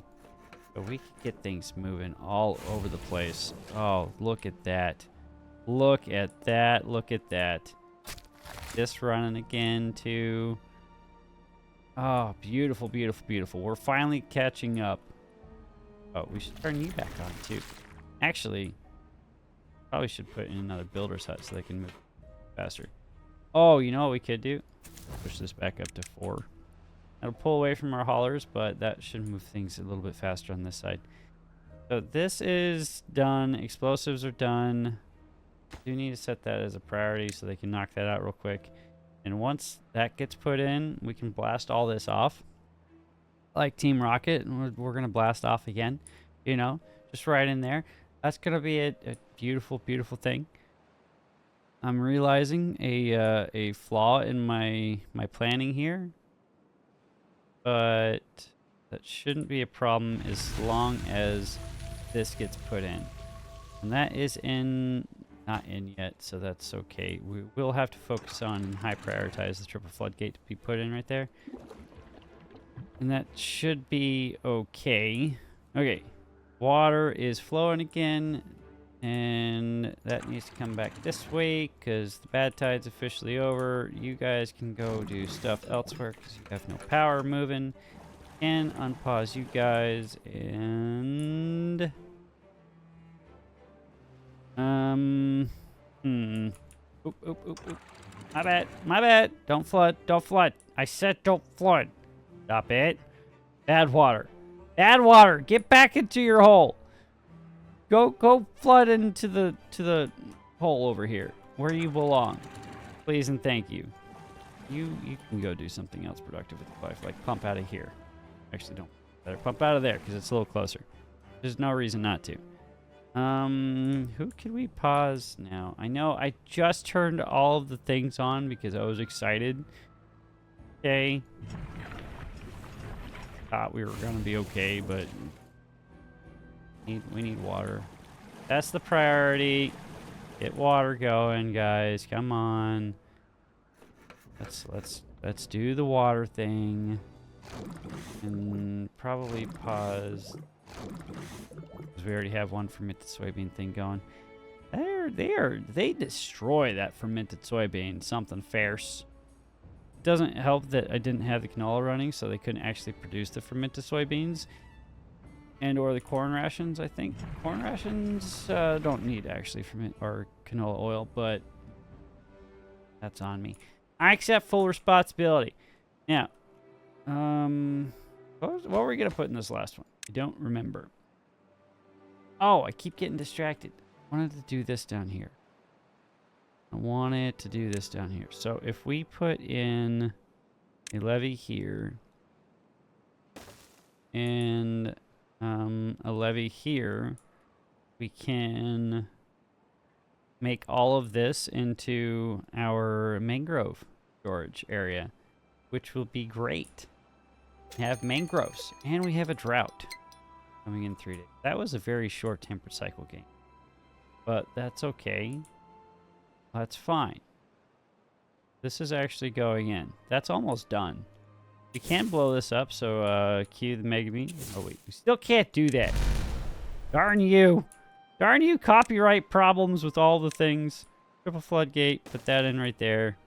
But we could get things moving all over the place. Oh, look at that! Look at that! Look at that! This running again too. Oh, beautiful, beautiful, beautiful. We're finally catching up. Oh, we should turn you back on too. Actually, probably should put in another builder's hut so they can move faster. Oh, you know what we could do? Push this back up to 4. That'll pull away from our haulers, but that should move things a little bit faster on this side. So this is done. Explosives are done. Do need to set that as a priority so they can knock that out real quick. And once that gets put in, we can blast all this off. Like Team Rocket, and we're going to blast off again. You know, just right in there. That's going to be a beautiful, beautiful thing. I'm realizing a flaw in my planning here. But that shouldn't be a problem as long as this gets put in. And that is not in yet, so that's okay. We will have to focus on high prioritize the triple floodgate to be put in right there. And that should be okay. Okay, water is flowing again, and that needs to come back this way because the bad tide's officially over. You guys can go do stuff elsewhere because you have no power moving. And unpause you guys, and Oop, oop, oop, oop. My bad. My bad. Don't flood. Don't flood. I said don't flood. Stop it. Bad water. Bad water. Get back into your hole. Go flood into the hole over here where you belong. Please and thank you. You can go do something else productive with your life, like pump out of here. Actually, don't. Better pump out of there because it's a little closer. There's no reason not to. Who can we pause now? I know I just turned all of the things on because I was excited. Okay. Thought we were gonna be okay, but we need water. That's the priority. Get water going, guys. Come on. Let's do the water thing. And probably pause. We already have one fermented soybean thing going. They destroy that fermented soybean. Something fierce. Doesn't help that I didn't have the canola running, so they couldn't actually produce the fermented soybeans and or the corn rations. I think corn rations don't need actually ferment or canola oil, but that's on me. I accept full responsibility. Now, what were we gonna put in this last one? I don't remember. Oh, I keep getting distracted. I wanted to do this down here. I wanted to do this down here. So if we put in a levee here and a levee here, we can make all of this into our mangrove storage area, which will be great. Have mangroves, and we have a drought coming in 3 days. That was a very short temper cycle game, but that's okay. That's fine. This is actually going in. That's almost done. We can blow this up, so cue the Mega Me. Oh, wait. We still can't do that. Darn you. Darn you, copyright problems with all the things. Triple floodgate. Put that in right there.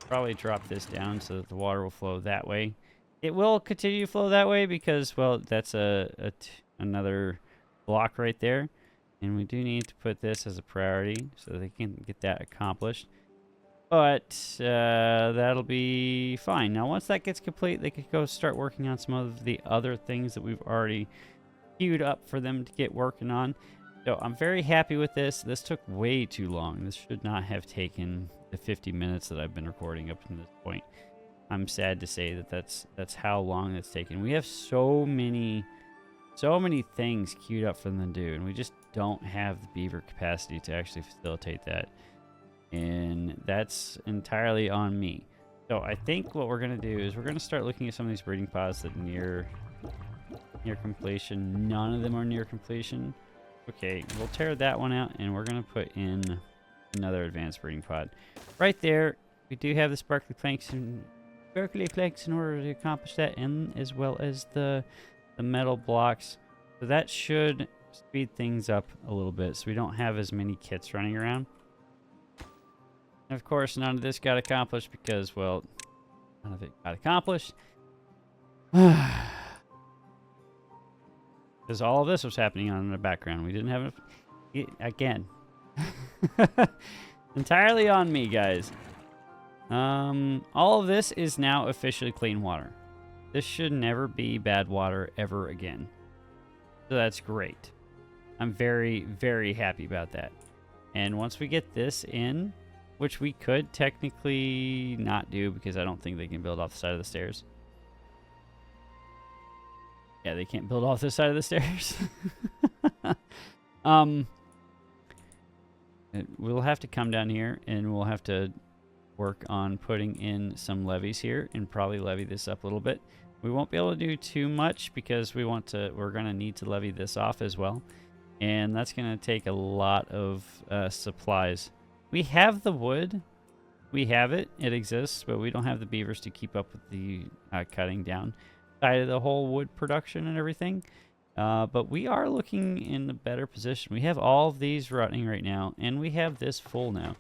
Probably drop this down so that the water will flow that way. It will continue to flow that way because, well, that's another block right there. And we do need to put this as a priority so they can get that accomplished. But that'll be fine. Now, once that gets complete, they could go start working on some of the other things that we've already queued up for them to get working on. So I'm very happy with this. This took way too long. This should not have taken the 50 minutes that I've been recording up to this point. I'm sad to say that that's how long it's taken. We have so many things queued up for them to do, and we just don't have the beaver capacity to actually facilitate that. And that's entirely on me. So I think what we're going to do is we're going to start looking at some of these breeding pods that near completion. None of them are near completion. Okay, we'll tear that one out, and we're going to put in another advanced breeding pod. Right there, we do have the sparkly planks in order to accomplish that, and as well as the metal blocks. So that should speed things up a little bit so we don't have as many kits running around. And of course, none of this got accomplished because, well, none of it got accomplished. Because all of this was happening on in the background. We didn't have it again. Entirely on me, guys. All of this is now officially clean water. This should never be bad water ever again. So that's great. I'm very, very happy about that. And once we get this in, which we could technically not do because I don't think they can build off the side of the stairs. Yeah, they can't build off this side of the stairs. We'll have to come down here and we'll have to work on putting in some levees here and probably levee this up a little bit. We won't be able to do too much because we're going to need to levee this off as well. And that's going to take a lot of supplies. We have the wood. We have it. It exists, but we don't have the beavers to keep up with the cutting down side of the whole wood production and everything. But we are looking in a better position. We have all of these running right now, and we have this full now.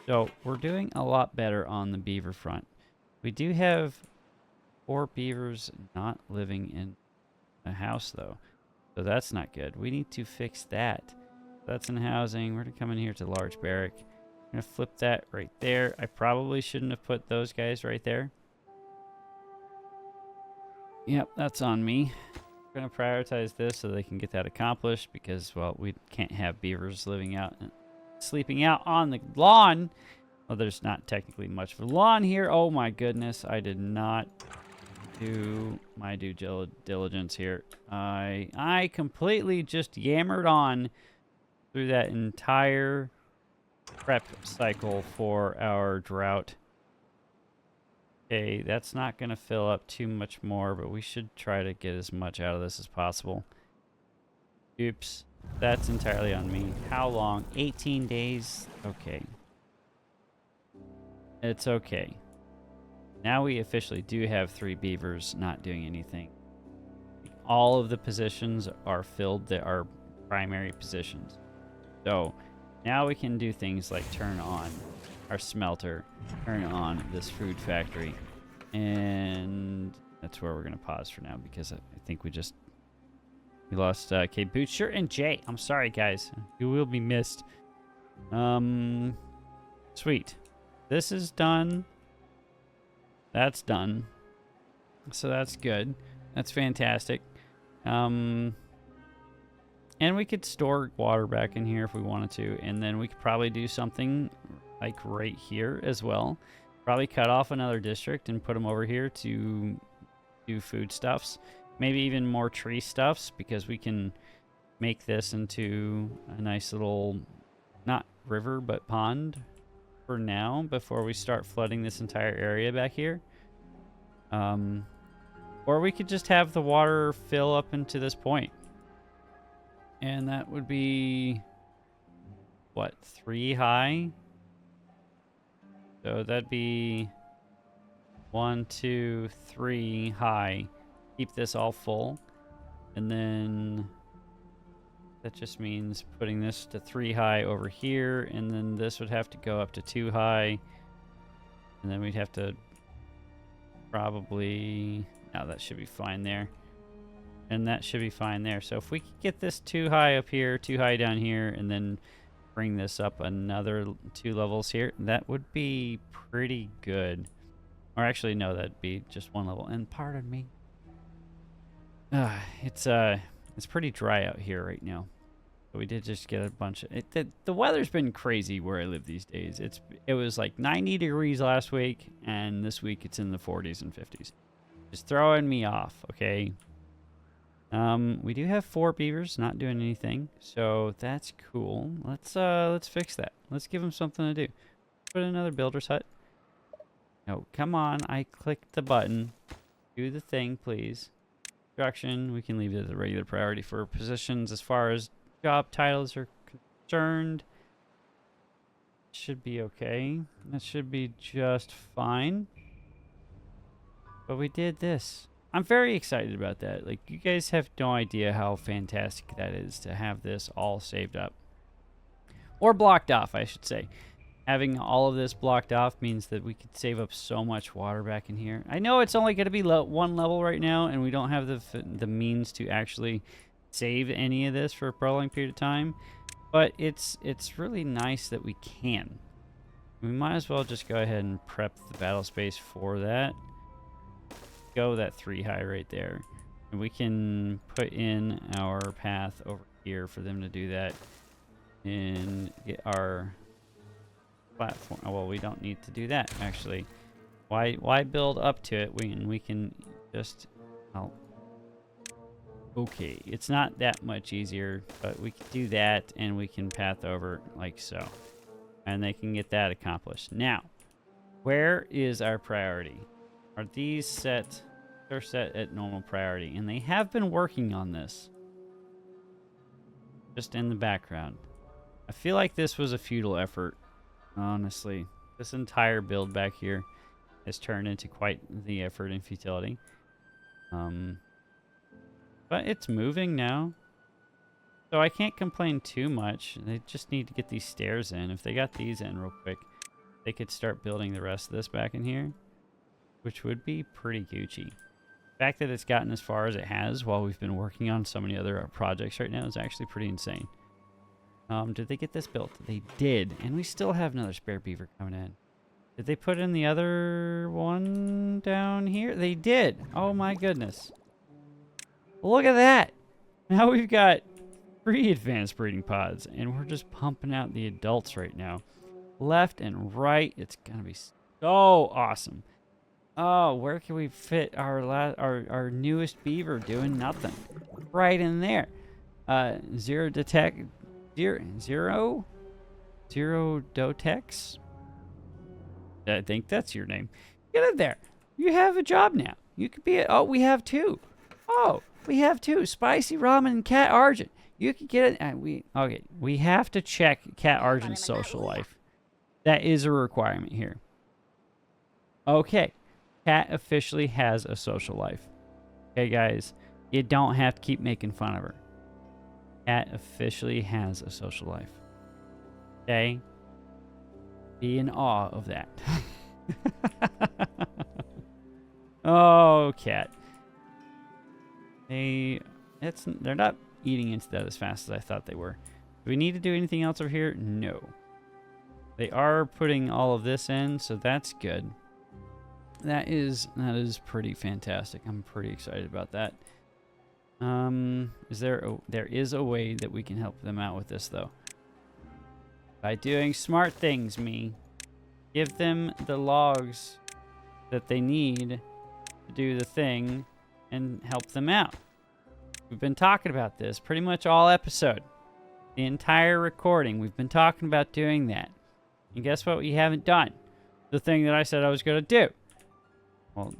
So we're doing a lot better on the beaver front. We do have 4 beavers not living in a house, though. So that's not good. We need to fix that. That's in housing. We're going to come in here to large barrack. I'm going to flip that right there. I probably shouldn't have put those guys right there. Yep, that's on me. We're going to prioritize this so they can get that accomplished because, well, we can't have beavers living out and sleeping out on the lawn. Well, there's not technically much of a lawn here. Oh my goodness, I did not do my due diligence here. I completely just yammered on through that entire prep cycle for our drought. Okay, that's not going to fill up too much more, but we should try to get as much out of this as possible. Oops, that's entirely on me. How long? 18 days? Okay. It's okay. Now we officially do have 3 beavers not doing anything. All of the positions are filled that are primary positions. So now we can do things like turn on our smelter, turn on this food factory, and that's where we're going to pause for now because I think we lost Kate Bootshirt and Jay. I'm sorry, guys. You will be missed. Sweet. This is done. That's done. So that's good. That's fantastic. And we could store water back in here if we wanted to, and then we could probably do something like right here as well. Probably cut off another district and put them over here to do foodstuffs. Maybe even more tree stuffs because we can make this into a nice little, not river, but pond for now before we start flooding this entire area back here. Or we could just have the water fill up into this point. And that would be, what, 3 high? So that'd be 1, 2, 3 high. Keep this all full. And then that just means putting this to 3 high over here. And then this would have to go up to 2 high. And then we'd have to probably... No, that should be fine there. And that should be fine there. So if we could get this 2 high up here, 2 high down here, and then bring this up another 2 levels here, that would be pretty good. Or actually, no, that'd be just 1 level. And pardon me. It's pretty dry out here right now. But we did just get a bunch of... the weather's been crazy where I live these days. It was like 90 degrees last week, and this week it's in the 40s and 50s. Just throwing me off, okay? We do have 4 beavers not doing anything, so that's cool. Let's fix that. Let's give them something to do. Put another builder's hut. No, come on. I clicked the button. Do the thing, please. Construction, we can leave it as a regular priority for positions as far as job titles are concerned. Should be okay. That should be just fine. But we did this. I'm very excited about that. Like, you guys have no idea how fantastic that is to have this all saved up. Or blocked off, I should say. Having all of this blocked off means that we could save up so much water back in here. I know it's only going to be 1 level right now, and we don't have the means to actually save any of this for a prolonged period of time. But it's really nice that we can. We might as well just go ahead and prep the battle space for that. Go that 3 high right there, and we can put in our path over here for them to do that and get our platform. Oh, well, we don't need to do that actually. Why build up to it? We can just... Oh, okay, it's not that much easier, but we can do that, and we can path over like so, and they can get that accomplished. Now, where is our priority? Are these set? They're set at normal priority, and they have been working on this just in the background. I feel like this was a futile effort, honestly. This entire build back here has turned into quite the effort and futility. But it's moving now, so I can't complain too much. They just need to get these stairs in. If they got these in real quick, they could start building the rest of this back in here, which would be pretty Gucci. The fact that it's gotten as far as it has while we've been working on so many other projects right now is actually pretty insane. Did they get this built? They did, and we still have another spare beaver coming in. Did they put in the other one down here? They did. Oh my goodness. Look at that. Now we've got 3 advanced breeding pods, and we're just pumping out the adults right now. Left and right. It's going to be so awesome. Oh, where can we fit our newest beaver doing nothing? Right in there. Zero Dotex? I think that's your name. Get in there. You have a job now. You could be oh, we have 2. Oh, we have 2. Spicy Ramen and Cat Argent. You could get it. Okay, we have to check Cat Argent's social life. That is a requirement here. Okay. Cat officially has a social life. Okay, guys. You don't have to keep making fun of her. Cat officially has a social life. Okay? Be in awe of that. Oh, Cat. They're not eating into that as fast as I thought they were. Do we need to do anything else over here? No. They are putting all of this in, so that's good. That is pretty fantastic. I'm pretty excited about that. There is a way that we can help them out with this though. By doing smart things, give them the logs that they need to do the thing and help them out. We've been talking about this pretty much all episode. The entire recording, we've been talking about doing that. And guess what we haven't done? The thing that I said I was going to do. Well,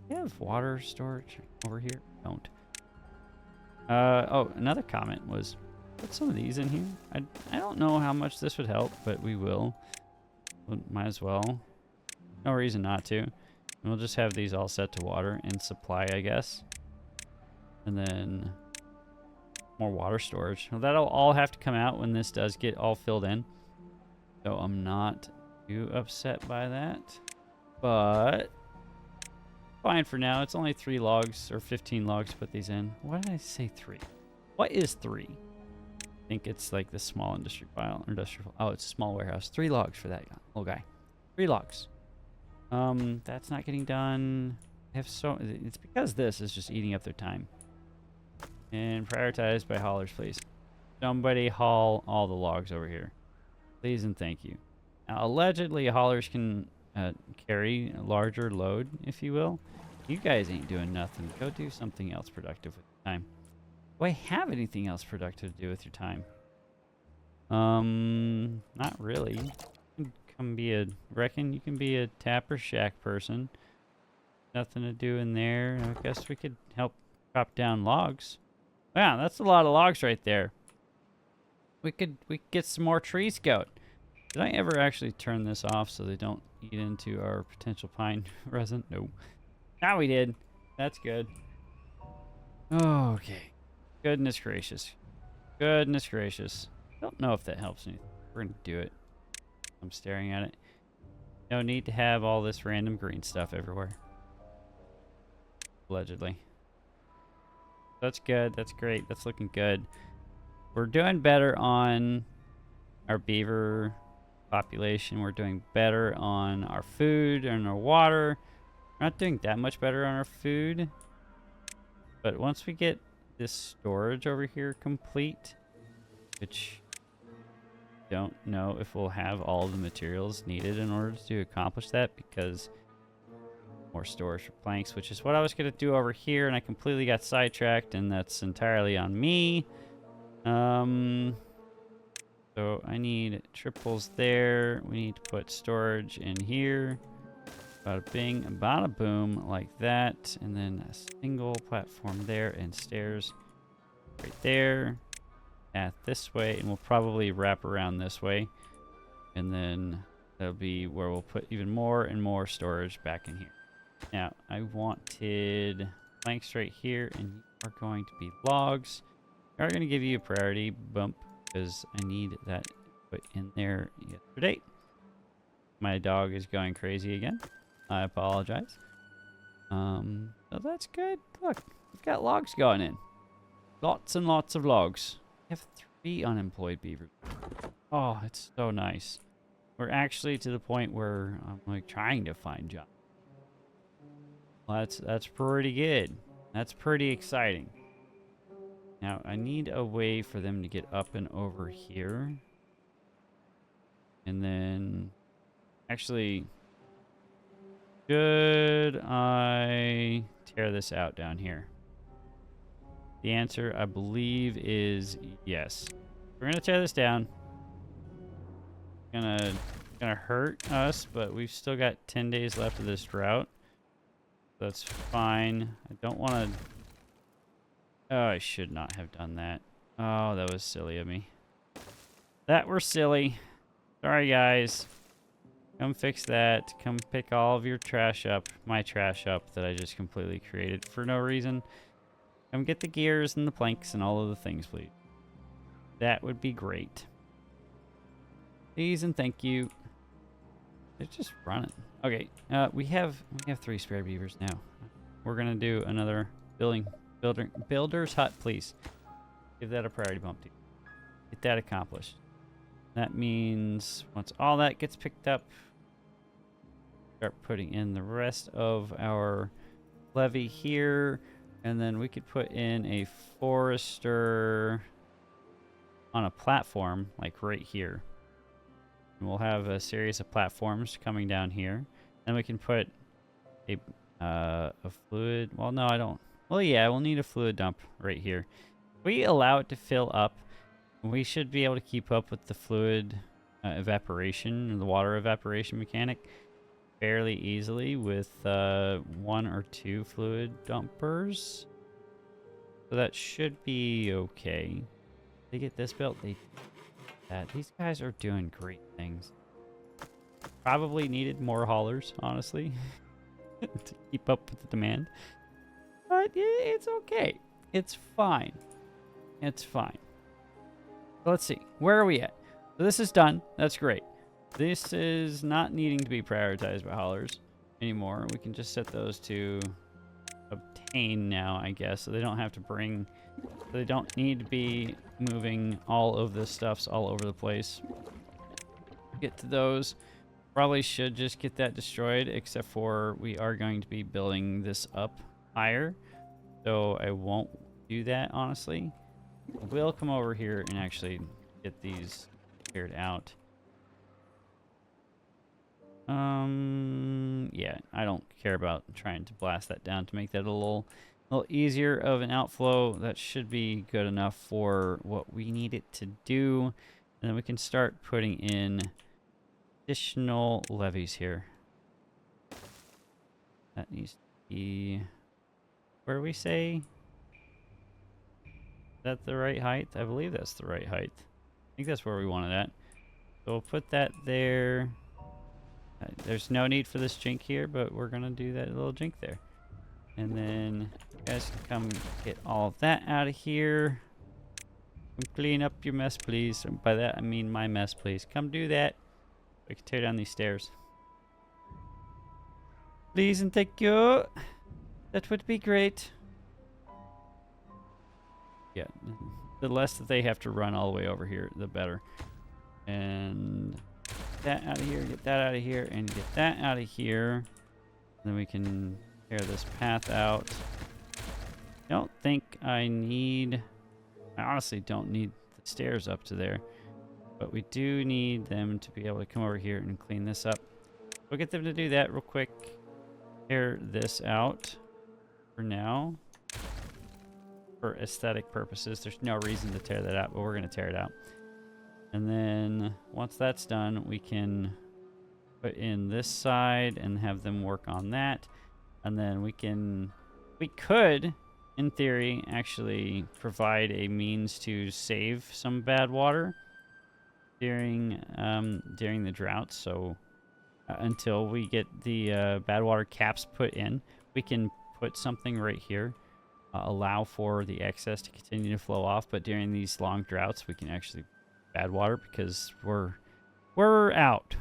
we have water storage over here? Don't. Oh, another comment was, put some of these in here. I don't know how much this would help, but we will. Might as well. No reason not to. And we'll just have these all set to water and supply, I guess. And then more water storage. Well, that'll all have to come out when this does get all filled in. So I'm not too upset by that. But fine for now. It's only 3 logs or 15 logs to put these in. Why did I say 3? What is 3? I think it's like the small industry file. Oh, it's a small warehouse. 3 logs for that little guy. 3 logs. That's not getting done. It's because this is just eating up their time. And prioritized by haulers, please. Somebody haul all the logs over here. Please and thank you. Now, allegedly, haulers can carry a larger load, if you will. You guys ain't doing nothing. Go do something else productive with your time. Do I have anything else productive to do with your time? Not really. You can reckon you can be a tapper shack person. Nothing to do in there. I guess we could help chop down logs. Wow, that's a lot of logs right there. We could get some more trees going. Did I ever actually turn this off so they don't eat into our potential pine resin? No. Now we did. That's good. Okay. Goodness gracious. Goodness gracious. I don't know if that helps me. We're gonna do it. I'm staring at it. No need to have all this random green stuff everywhere. Allegedly. That's good. That's great. That's looking good. We're doing better on our beaver population. We're doing better on our food and our water. We're not doing that much better on our food. But once we get this storage over here complete, which I don't know if we'll have all the materials needed in order to accomplish that, because more storage for planks, which is what I was going to do over here, and I completely got sidetracked, and that's entirely on me. So I need triples there. We need to put storage in here. Bada bing, bada boom, like that. And then a single platform there and stairs right there. Path this way, and we'll probably wrap around this way. And then that'll be where we'll put even more and more storage back in here. Now, I wanted planks right here, and you are going to be logs. We are going to give you a priority bump because I need that put in there yesterday. My dog is going crazy again. I apologize. So that's good. Look, we've got logs going in. Lots and lots of logs. We have 3 unemployed beavers. Oh, it's so nice. We're actually to the point where I'm like trying to find jobs. Well, that's pretty good. That's pretty exciting. Now, I need a way for them to get up and over here. And then, actually, should I tear this out down here? The answer, I believe, is yes. We're gonna tear this down. Gonna hurt us, but we've still got 10 days left of this drought. That's fine. I don't want to... Oh, I should not have done that. Oh, that was silly of me. That were silly. Sorry, guys. Come fix that. Come pick all of your trash up. My trash up that I just completely created for no reason. Come get the gears and the planks and all of the things, please. That would be great. Please and thank you. They're just running. Okay, we have 3 spare beavers now. We're gonna do another builder's hut, please. Give that a priority bump, dude. Get that accomplished. That means once all that gets picked up, start putting in the rest of our levee here, and then we could put in a forester on a platform, like right here. And we'll have a series of platforms coming down here. Then we can put a fluid. Well, no, I don't. Well, yeah, we'll need a fluid dump right here. If we allow it to fill up, we should be able to keep up with the fluid evaporation, the water evaporation mechanic fairly easily with 1 or 2 fluid dumpers. So that should be okay. They get this built. These guys are doing great things. Probably needed more haulers, honestly, to keep up with the demand. But it's okay. It's fine. It's fine. Let's see. Where are we at? So this is done. That's great. This is not needing to be prioritized by haulers anymore. We can just set those to obtain now, I guess. So they don't have to bring... They don't need to be moving all of the stuffs all over the place. Get to those. Probably should just get that destroyed, except for we are going to be building this up higher. So I won't do that, honestly. We'll come over here and actually get these cleared out. Yeah, I don't care about trying to blast that down to make that a little easier of an outflow. That should be good enough for what we need it to do. And then we can start putting in additional levees here. That needs to be where we say. Is that the right height? I believe that's the right height. I think that's where we want it at. So we'll put that there. There's no need for this jink here, but we're going to do that little jink there. And then you guys can come get all of that out of here. Come clean up your mess, please. And by that, I mean my mess, please. Come do that. We can tear down these stairs. Please and thank you. That would be great. Yeah, the less that they have to run all the way over here, the better. And get that out of here, get that out of here, and get that out of here. Then we can tear this path out. I don't think I honestly don't need the stairs up to there. But we do need them to be able to come over here and clean this up. We'll get them to do that real quick. Tear this out for now. For aesthetic purposes, there's no reason to tear that out, but we're going to tear it out. And then once that's done, we can put in this side and have them work on that. And then we could, in theory, actually provide a means to save some bad water during the drought. So until we get the bad water caps put in, we can put something right here. Allow for the excess to continue to flow off, but during these long droughts we can actually bad water because we're out.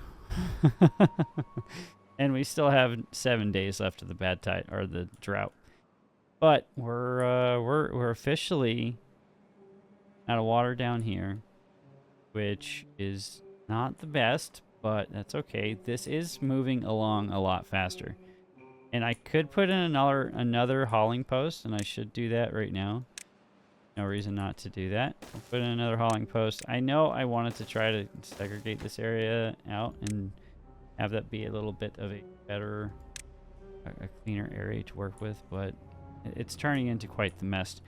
And we still have 7 days left of the bad tide or the drought, but we're officially out of water down here, which is not the best, but that's okay. This is moving along a lot faster. And I could put in another hauling post, and I should do that right now. No reason not to do that. I'll put in another hauling post. I know I wanted to try to segregate this area out and have that be a little bit of a better, a cleaner area to work with, but it's turning into quite the mess.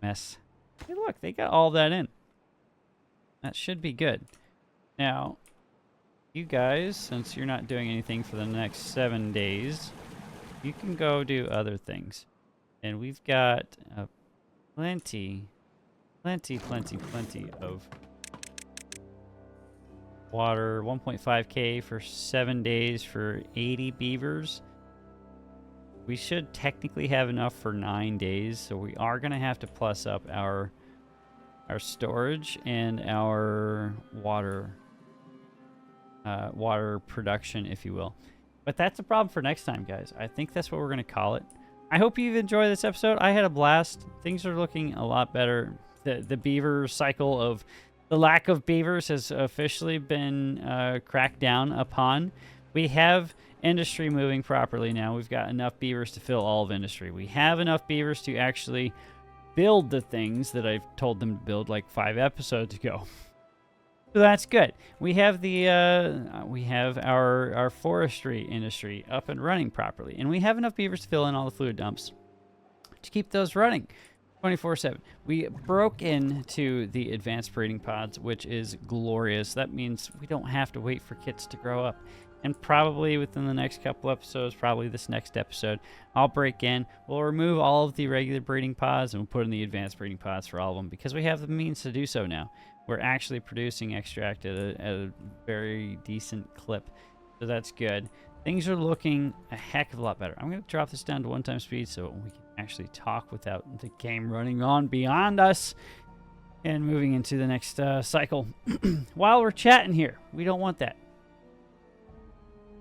Hey, look, they got all that in. That should be good. Now, you guys, since you're not doing anything for the next 7 days, you can go do other things. And we've got plenty of water. 1.5k for 7 days for 80 beavers. We should technically have enough for 9 days, so we are going to have to plus up our storage and our water production, if you will. But that's a problem for next time, guys. I think that's what we're going to call it. I hope you've enjoyed this episode. I had a blast. Things are looking a lot better. The beaver cycle of the lack of beavers has officially been cracked down upon. We have industry moving properly now. We've got enough beavers to fill all of industry. We have enough beavers to actually build the things that I've told them to build like 5 episodes ago. So that's good. We have our forestry industry up and running properly, and we have enough beavers to fill in all the fluid dumps to keep those running 24/7. We broke into the advanced breeding pods, which is glorious. That means we don't have to wait for kits to grow up. And probably within the next couple episodes, probably this next episode, I'll break in. We'll remove all of the regular breeding pods and we'll put in the advanced breeding pods for all of them because we have the means to do so now. We're actually producing extract at a very decent clip. So that's good. Things are looking a heck of a lot better. I'm going to drop this down to 1x speed so we can actually talk without the game running on beyond us and moving into the next cycle. While we're chatting here, we don't want that.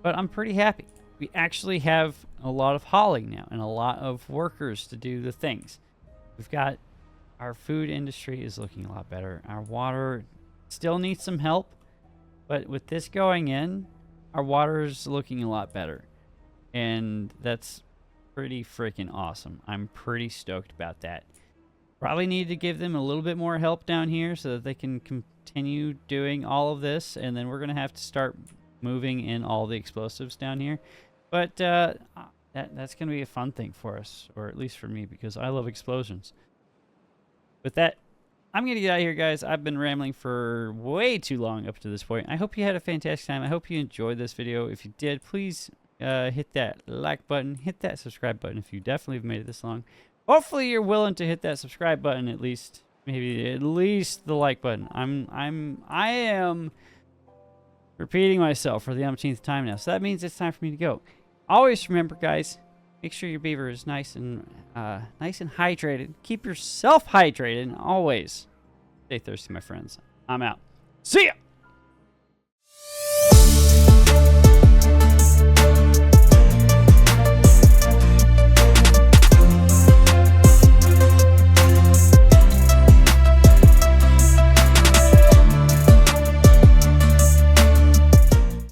But I'm pretty happy. We actually have a lot of hauling now and a lot of workers to do the things. We've got our food industry is looking a lot better. Our water still needs some help, but with this going in, our water is looking a lot better. And that's pretty freaking awesome. I'm pretty stoked about that. Probably need to give them a little bit more help down here so that they can continue doing all of this. And then we're going to have to start moving in all the explosives down here. But that's going to be a fun thing for us, or at least for me, because I love explosions. With that, I'm going to get out of here, guys. I've been rambling for way too long up to this point. I hope you had a fantastic time. I hope you enjoyed this video. If you did, please hit that like button. Hit that subscribe button if you definitely have made it this long. Hopefully, you're willing to hit that subscribe button at least. Maybe at least the like button. I am repeating myself for the umpteenth time now. So that means it's time for me to go. Always remember, guys, make sure your beaver is nice and hydrated. Keep yourself hydrated and always stay thirsty, my friends. I'm out. See ya!